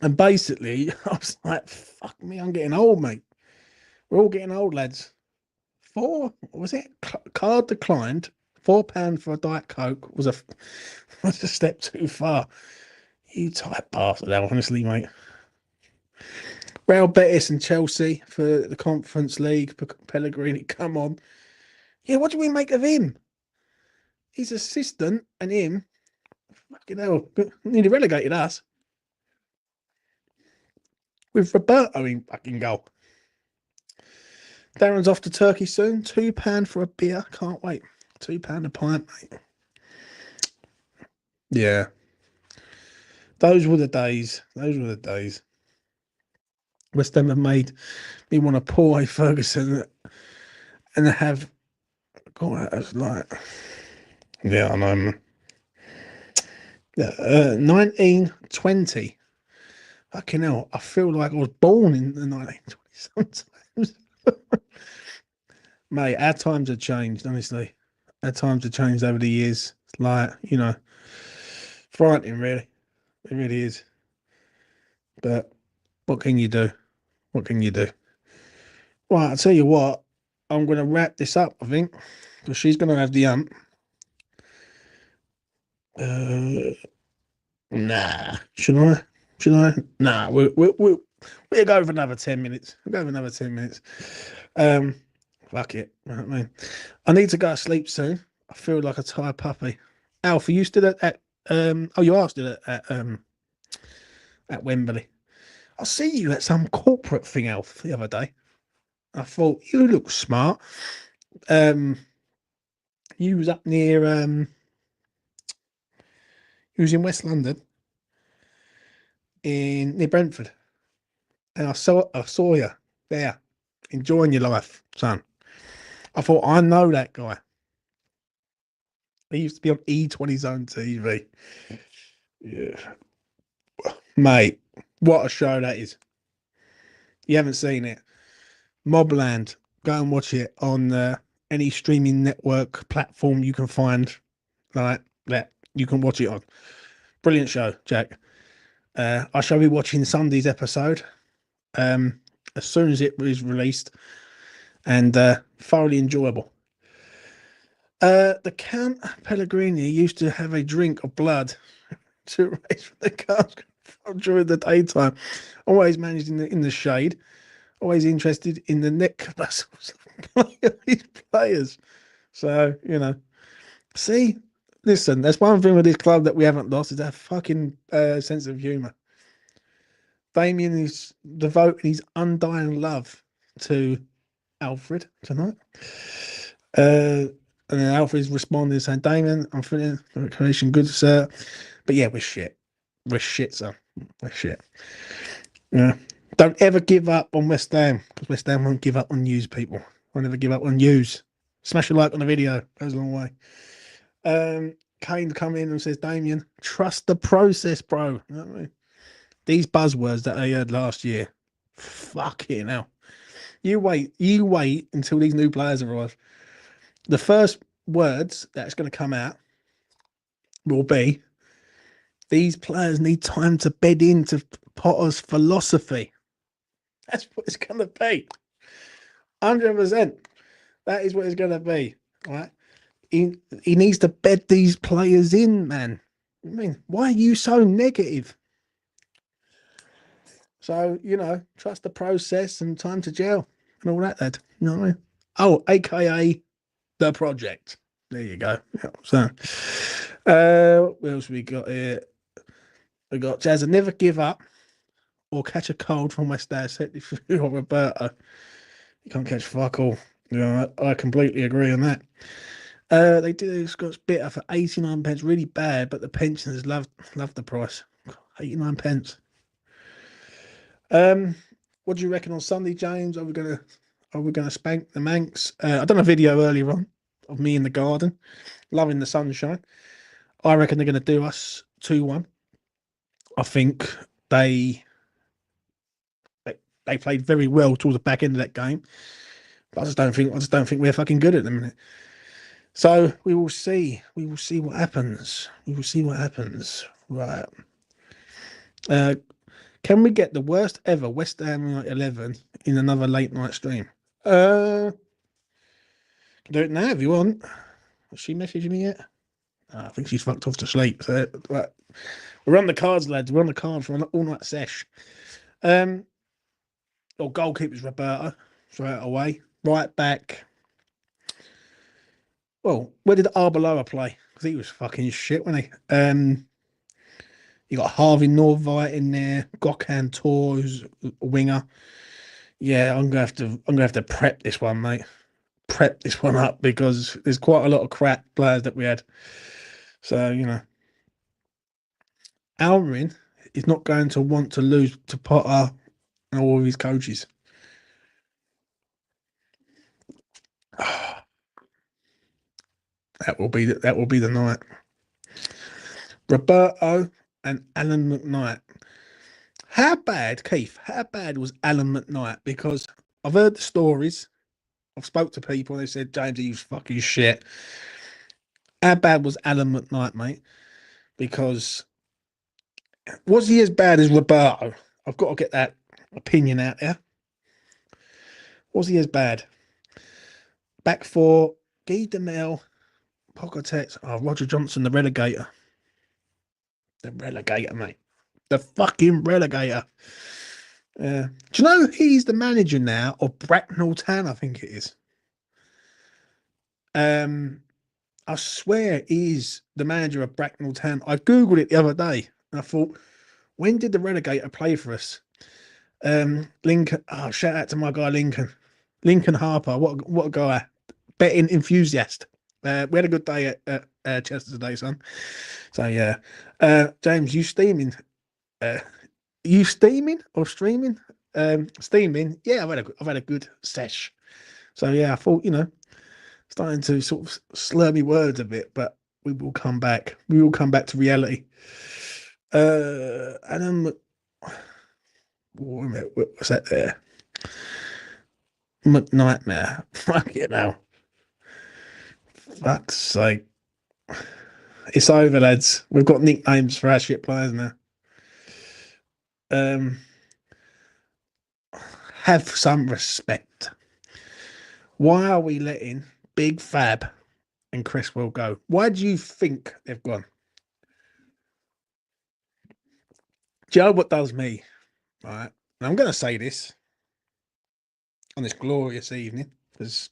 And basically, I was like, fuck me, I'm getting old, mate. We're all getting old, lads. Was it? Card declined. £4 for a Diet Coke was a step too far. You tight bastard, honestly, mate. Real Betis and Chelsea for the Conference League. Pellegrini, come on. Yeah, what do we make of him? His assistant and him, fucking hell, nearly relegated us. With Roberto in fucking goal. Darren's off to Turkey soon. £2 for a beer. Can't wait. £2 a pint, mate. Yeah. Those were the days. Those were the days. West Ham have made me want to pour a Ferguson and have. God, that was like. Yeah, I know. Yeah, 1920. Fucking hell. I feel like I was born in the 1920s sometimes. Mate, our times have changed, honestly. Our times have changed over the years. It's like, frightening, really. It really is. But what can you do? What can you do? Right, I'll tell you what. I'm going to wrap this up, I think, because she's going to have the ump. Nah. Should I? Should I? Nah. We'll go for another 10 minutes. We'll go for another 10 minutes. Fuck it. You know what I mean? I need to go to sleep soon. I feel like a tired puppy. Alf, are you still at oh, you are still at Wembley. I see you at some corporate thing, Alf, the other day. I thought you look smart. You was up near you was in West London, in near Brentford, and I saw you there enjoying your life, son. I thought I know that guy. He used to be on E20 Zone TV. Yeah, mate, what a show that is. You haven't seen it? Mobland. Go and watch it on any streaming network platform you can find. Like that, you can watch it on. Brilliant show, Jack. I shall be watching Sunday's episode as soon as it is released, and thoroughly enjoyable. The Count Pellegrini used to have a drink of blood to raise the cask during the daytime. Always managed in the shade. Always interested in the neck muscles of these players. So, see, listen, that's one thing with this club that we haven't lost is that fucking sense of humour. Damien is devoting his undying love to Alfred tonight. And then Alfred's responding saying, Damien, I'm feeling the connection good, sir. But yeah, we're shit. We're shit, sir. We're shit. Yeah. Don't ever give up on West Ham, because West Ham won't give up on yous, people. Won't ever give up on yous. Smash a like on the video. Goes a long way. Kane come in and says, Damien, trust the process, bro. You know what I mean? These buzzwords that I heard last year. Fucking hell. You wait until these new players arrive. The first words that's going to come out will be, these players need time to bed into Potter's philosophy. That's what it's going to be. 100%. That is what it's going to be. Right? He needs to bed these players in, man. I mean, why are you so negative? So, trust the process and time to gel and all that, lad. You know what I mean? Oh, AKA the project. There you go. Yeah, so, what else we got here? We got Jazza, never give up or catch a cold from West Ham. Or Roberto. You can't catch fuck all. I completely agree on that. They did Scott's bitter for 89 pence, really bad, but the pensioners loved the price. 89 pence. What do you reckon on Sunday, James? Are we gonna spank the Manx? I done a video earlier on of me in the garden, loving the sunshine. I reckon they're gonna do us 2-1. I think they played very well towards the back end of that game. But I just don't think we're fucking good at the minute. So we will see. We will see what happens. We will see what happens. Right. Can we get the worst ever West Ham United 11 in another late night stream? Can do it now if you want. Has she messaged me yet? I think she's fucked off to sleep. So, right. We're on the cards, lads. We're on the cards for an all-night sesh. Goalkeeper's Roberto straight away. Right back. Well, where did Arbeloa play? Because he was fucking shit, wasn't he? You got Harvey Norvite in there. Gokhan Tor, who's a winger. Yeah, I'm gonna have to prep this one, mate. Prep this one up because there's quite a lot of crap players that we had. So Alrin is not going to want to lose to Potter and all of his coaches. That will be the night. Roberto and Alan McKnight. How bad, Keith? How bad was Alan McKnight? Because I've heard the stories. I've spoke to people. And they said, James, he was fucking shit. How bad was Alan McKnight, mate? Because was he as bad as Roberto? I've got to get that opinion out there. Was he as bad? Back for Guy Demel, Pogatetz, Roger Johnson, the relegator. The relegator, mate. The fucking relegator. Do you know he's the manager now of Bracknell Town? I think it is. I swear he's the manager of Bracknell Town. I googled it the other day and I thought, when did the relegator play for us? Lincoln. Oh, shout out to my guy Lincoln. Lincoln Harper. What a guy. Betting enthusiast. We had a good day at Chester today, son. So yeah. James, you steaming? You steaming or streaming? Steaming. Yeah, I've had a good sesh. So yeah, I thought starting to sort of slur me words a bit, but we will come back. We will come back to reality. Adam, what's that there? McNightmare. Fuck it now. Fuck's sake. It's over, lads. We've got nicknames for our shit players now. Have some respect. Why are we letting Big Fab and Cresswell go? Why do you think they've gone? Do you know what does me? Right. And I'm going to say this on this glorious evening because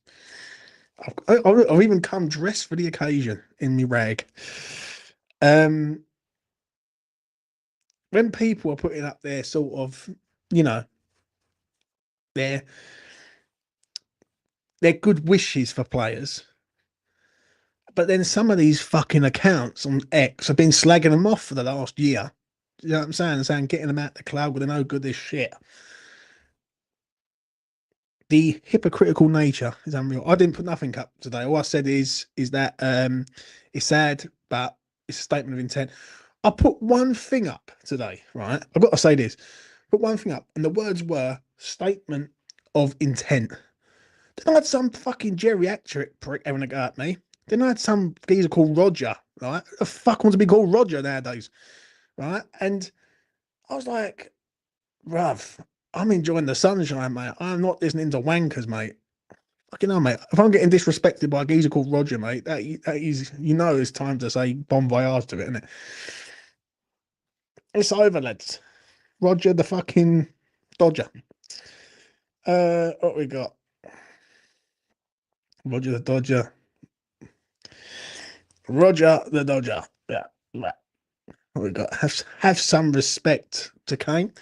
I've even come dressed for the occasion in my rag. when people are putting up their sort of, you know, their their good wishes for players, but then some of these fucking accounts on X have been slagging them off for the last year. You know what I'm saying? Saying getting them out the club with a no good this shit. The hypocritical nature is unreal. I didn't put nothing up today. All I said is that it's sad, but it's a statement of intent. I put one thing up today, right? I've got to say this. Put one thing up, and the words were statement of intent. Then I had some fucking geriatric prick having a go at me. Then I had some geezer called Roger, right? Who the fuck wants to be called Roger nowadays, right? And I was like, bruv, I'm enjoying the sunshine, mate. I'm not listening to wankers, mate. Fucking hell, mate. If I'm getting disrespected by a geezer called Roger, mate, that is, you know, it's time to say bon voyage to it, isn't it? It's over, lads. Roger the fucking Dodger. What we got? Roger the Dodger. Roger the Dodger. Yeah. What we got? Have some respect to Kane.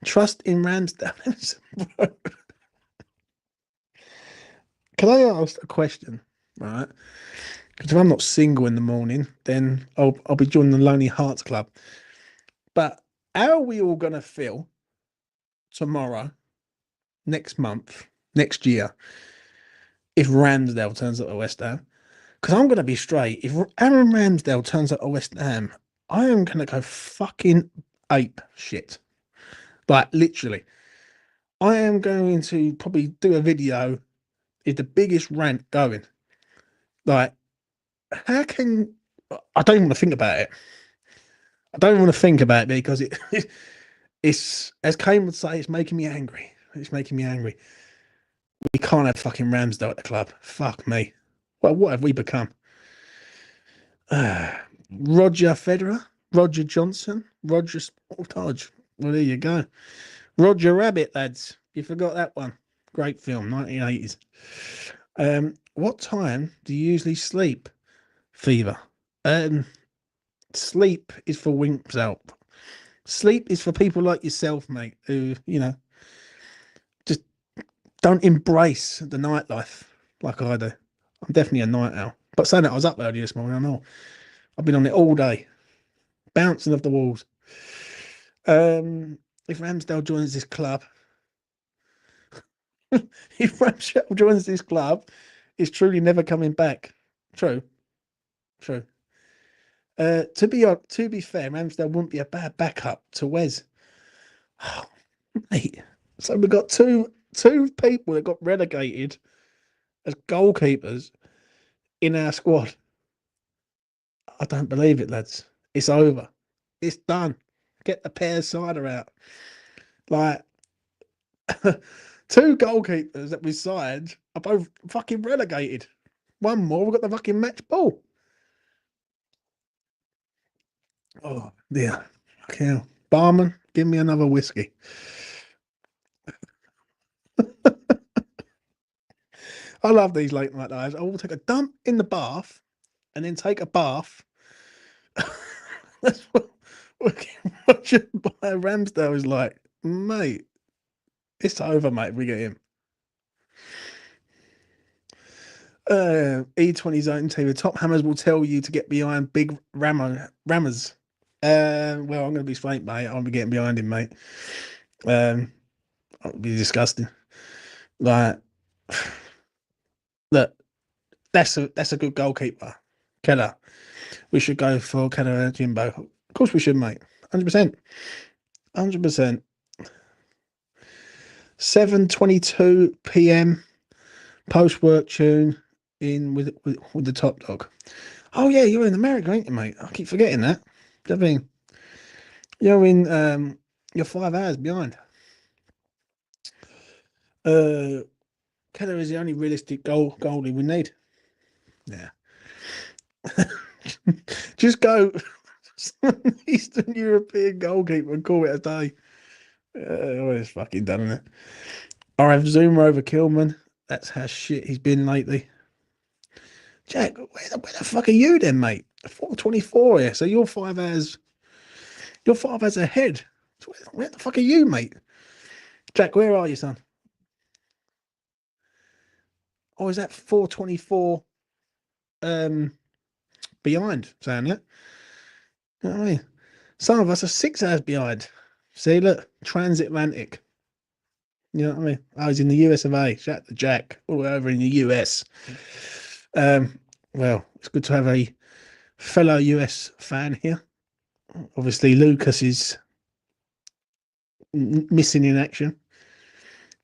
Trust in Ramsdale. Can I ask a question? Right. Because if I'm not single in the morning, then I'll be joining the Lonely Hearts Club. But how are we all gonna feel tomorrow, next month, next year, if Ramsdale turns up at West Ham? Because I'm gonna be straight. If Aaron Ramsdale turns up at West Ham, I am gonna go fucking ape shit. Like literally. I am going to probably do a video. Is the biggest rant going. Like, how can I don't even want to think about it. I don't want to think about it because it's as Kane would say, it's making me angry. It's making me angry. We can't have fucking Ramsdale at the club. Fuck me. Well, what have we become? Roger Federer, Roger Johnson, Roger Sportage. Well, there you go. Roger Rabbit, lads. You forgot that one. Great film, 1980s. What time do you usually sleep? Fever. Sleep is for wimps out. Sleep is for people like yourself, mate, who, you know, just don't embrace the nightlife like I do. I'm definitely a night owl. But saying that, I was up early this morning, I know. I've been on it all day, bouncing off the walls. If Ramsdale joins this club, if Ramsdale joins this club, he's truly never coming back. True. To be fair, Ramsdale wouldn't be a bad backup to Wes. Oh, mate. So we've got two people that got relegated as goalkeepers in our squad. I don't believe it, lads. It's over. It's done. Get the pear cider out. Like two goalkeepers that we signed are both fucking relegated. One more, we've got the fucking match ball. Oh dear. Okay. Barman, give me another whiskey. I love these late night lives. I will take a dump in the bath and then take a bath. That's what watching by Ramsdale is like, mate. It's over, mate. If we get him. E20 Zone TV. Top hammers will tell you to get behind big rammers. Well, I'm going to be straight, mate. I'll be getting behind him, mate. It'll be disgusting. Like, look, that's a good goalkeeper, Keller. We should go for Keller and Jimbo. Of course, we should, mate. 100%. 100%. 7:22 p.m. post work tune in with the top dog. Oh yeah, you're in America, ain't you, mate? I keep forgetting that. I mean, you're in you're 5 hours behind. Keller is the only realistic goalie we need. Yeah. Just go Eastern European goalkeeper and call it a day. It's fucking done, isn't it? I have Zuma over Kilman. That's how shit he's been lately. Jack, where the fuck are you then, mate? 4:24 here, so you're 5 hours. Your father has a head. Where the fuck are you, mate? Jack, where are you, son? Oh, is that 424 um behind, saying that? You know what I mean? Some of us are 6 hours behind. See, look, transatlantic. You know what I mean? I was in the US of A. Shout out to Jack, all the way over in the US. Um, well, it's good to have a fellow US fan here. Obviously, Lucas is missing in action.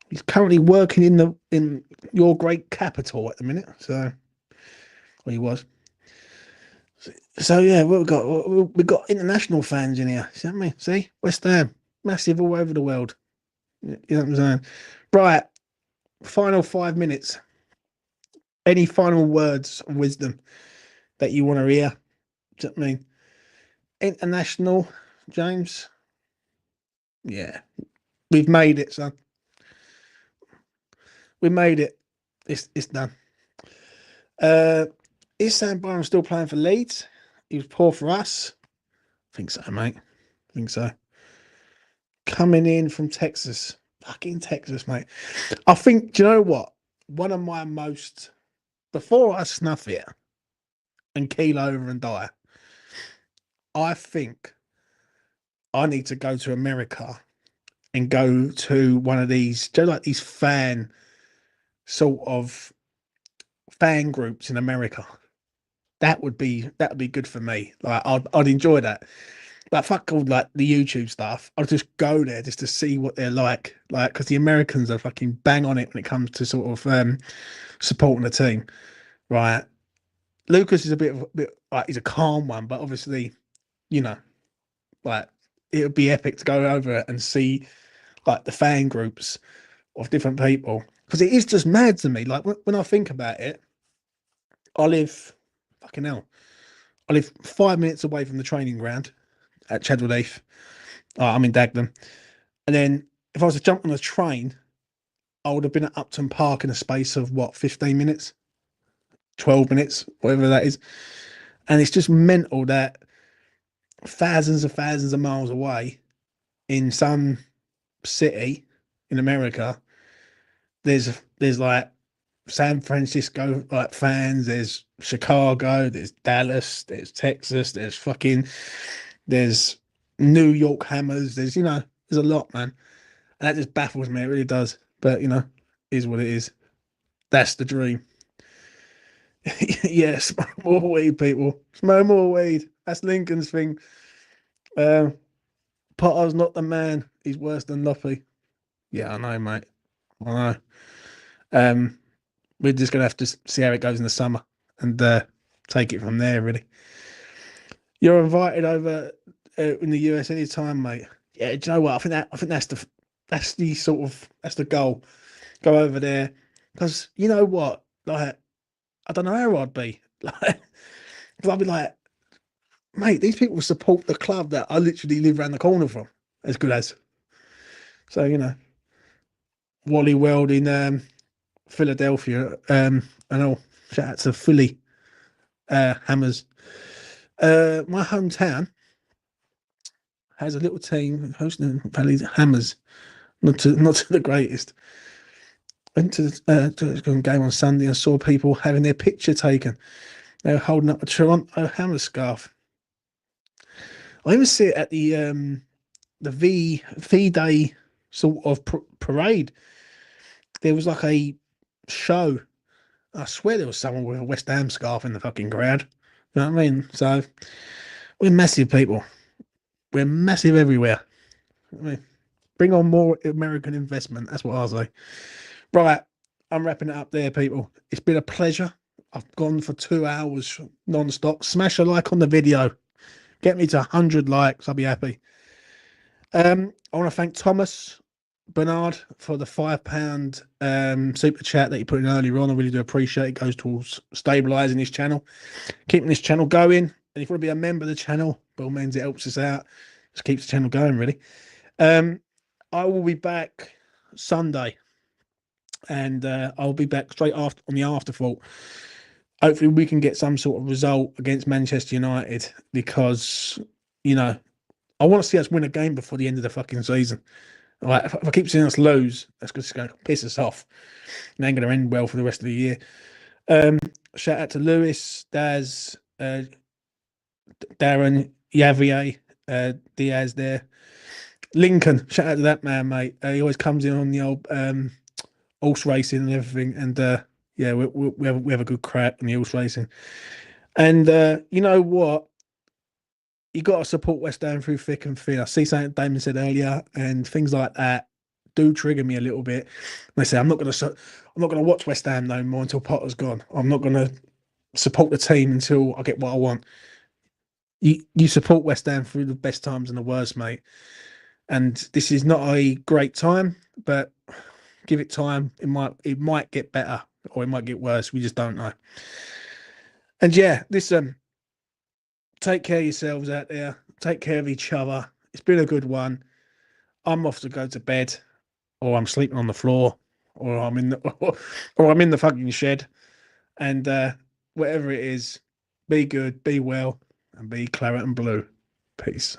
He's currently working in your great capital at the minute. So, well, he was. So yeah, what we got international fans in here. See what I mean? See, West Ham, massive all over the world. You know what I'm saying? Right, final 5 minutes. Any final words of wisdom that you want to hear? Do you know what I mean? International, James. Yeah, we've made it, son. We made it. It's done. Uh, is Sam Byram still playing for Leeds? He was poor for us. I think so, mate. I think so. Coming in from Texas. Fucking Texas, mate. I think, do you know what? One of my most, before I snuff it and keel over and die, I think I need to go to America and go to one of these, do you know, like these sort of fan groups in America. That would be good for me. Like I'd enjoy that. But fuck all like the YouTube stuff. I'll just go there just to see what they're like because the Americans are fucking bang on it when it comes to sort of supporting the team, right? Lucas is a bit like he's a calm one, but obviously, you know, like it would be epic to go over and see like the fan groups of different people because it is just mad to me. Like when I think about it, I live fucking hell. I live 5 minutes away from the training ground at Chadwell Heath. I'm in Dagenham. And then if I was to jump on a train, I would have been at Upton Park in a space of what, 15 minutes, 12 minutes, whatever that is. And it's just mental that thousands of miles away in some city in America, there's like San Francisco like fans, there's Chicago, there's Dallas, there's Texas, there's New York Hammers, there's a lot, man. And that just baffles me, it really does. But is what it is. That's the dream. Yeah, smoke more weed, people. Smoke more weed. That's Lincoln's thing. Um, Potter's not the man. He's worse than Loppy. Yeah, I know, mate. I know. Um, we're just gonna have to see how it goes in the summer and take it from there. Really, you're invited over in the US anytime, mate. Yeah, do you know what? I think that's the goal. Go over there because you know what? Like, I don't know how I'd be. Like, because I'd be like, mate, these people support the club that I literally live around the corner from. As good as. So Wally World in Philadelphia, and all. Shout out to Philly Hammers. My hometown has a little team hosting Valley Hammers. Not to the greatest. Went to a game on Sunday and saw people having their picture taken. They were holding up a Toronto Hammers scarf. I even see it at the V Day sort of parade. There was like a show. I swear there was someone with a West Ham scarf in the fucking crowd. You know what I mean? So we're massive people. We're massive everywhere. I mean, bring on more American investment. That's what I say. Right, I'm wrapping it up there, people. It's been a pleasure. I've gone for 2 hours non-stop. Smash a like on the video. Get me to 100 likes. I'll be happy. I want to thank Thomas Bernard for the £5 super chat that he put in earlier on. I really do appreciate it. It goes towards stabilising this channel, keeping this channel going. And if you want to be a member of the channel, by all means, it helps us out. Just keeps the channel going, really. I will be back Sunday, and I'll be back straight after on the afterthought. Hopefully, we can get some sort of result against Manchester United because I want to see us win a game before the end of the fucking season. Like, if I keep seeing us lose, that's just going to piss us off. And ain't going to end well for the rest of the year. Um, Shout out to Lewis, Daz, Darren, Yavier, Diaz there. Lincoln, shout out to that man, mate. He always comes in on the old horse racing and everything. And yeah, we have a good crack in the horse racing. And you know what? You got to support West Ham through thick and thin. I see something Damon said earlier, and things like that do trigger me a little bit. And I say I'm not going to watch West Ham no more until Potter's gone. I'm not going to support the team until I get what I want. You support West Ham through the best times and the worst, mate. And this is not a great time, but give it time. It might get better or it might get worse. We just don't know. And yeah, this take care of yourselves out there. Take care of each other. It's been a good one. I'm off to go to bed, or I'm sleeping on the floor, or I'm in the or I'm in the fucking shed. And whatever it is, be good, be well, and be claret and blue. Peace.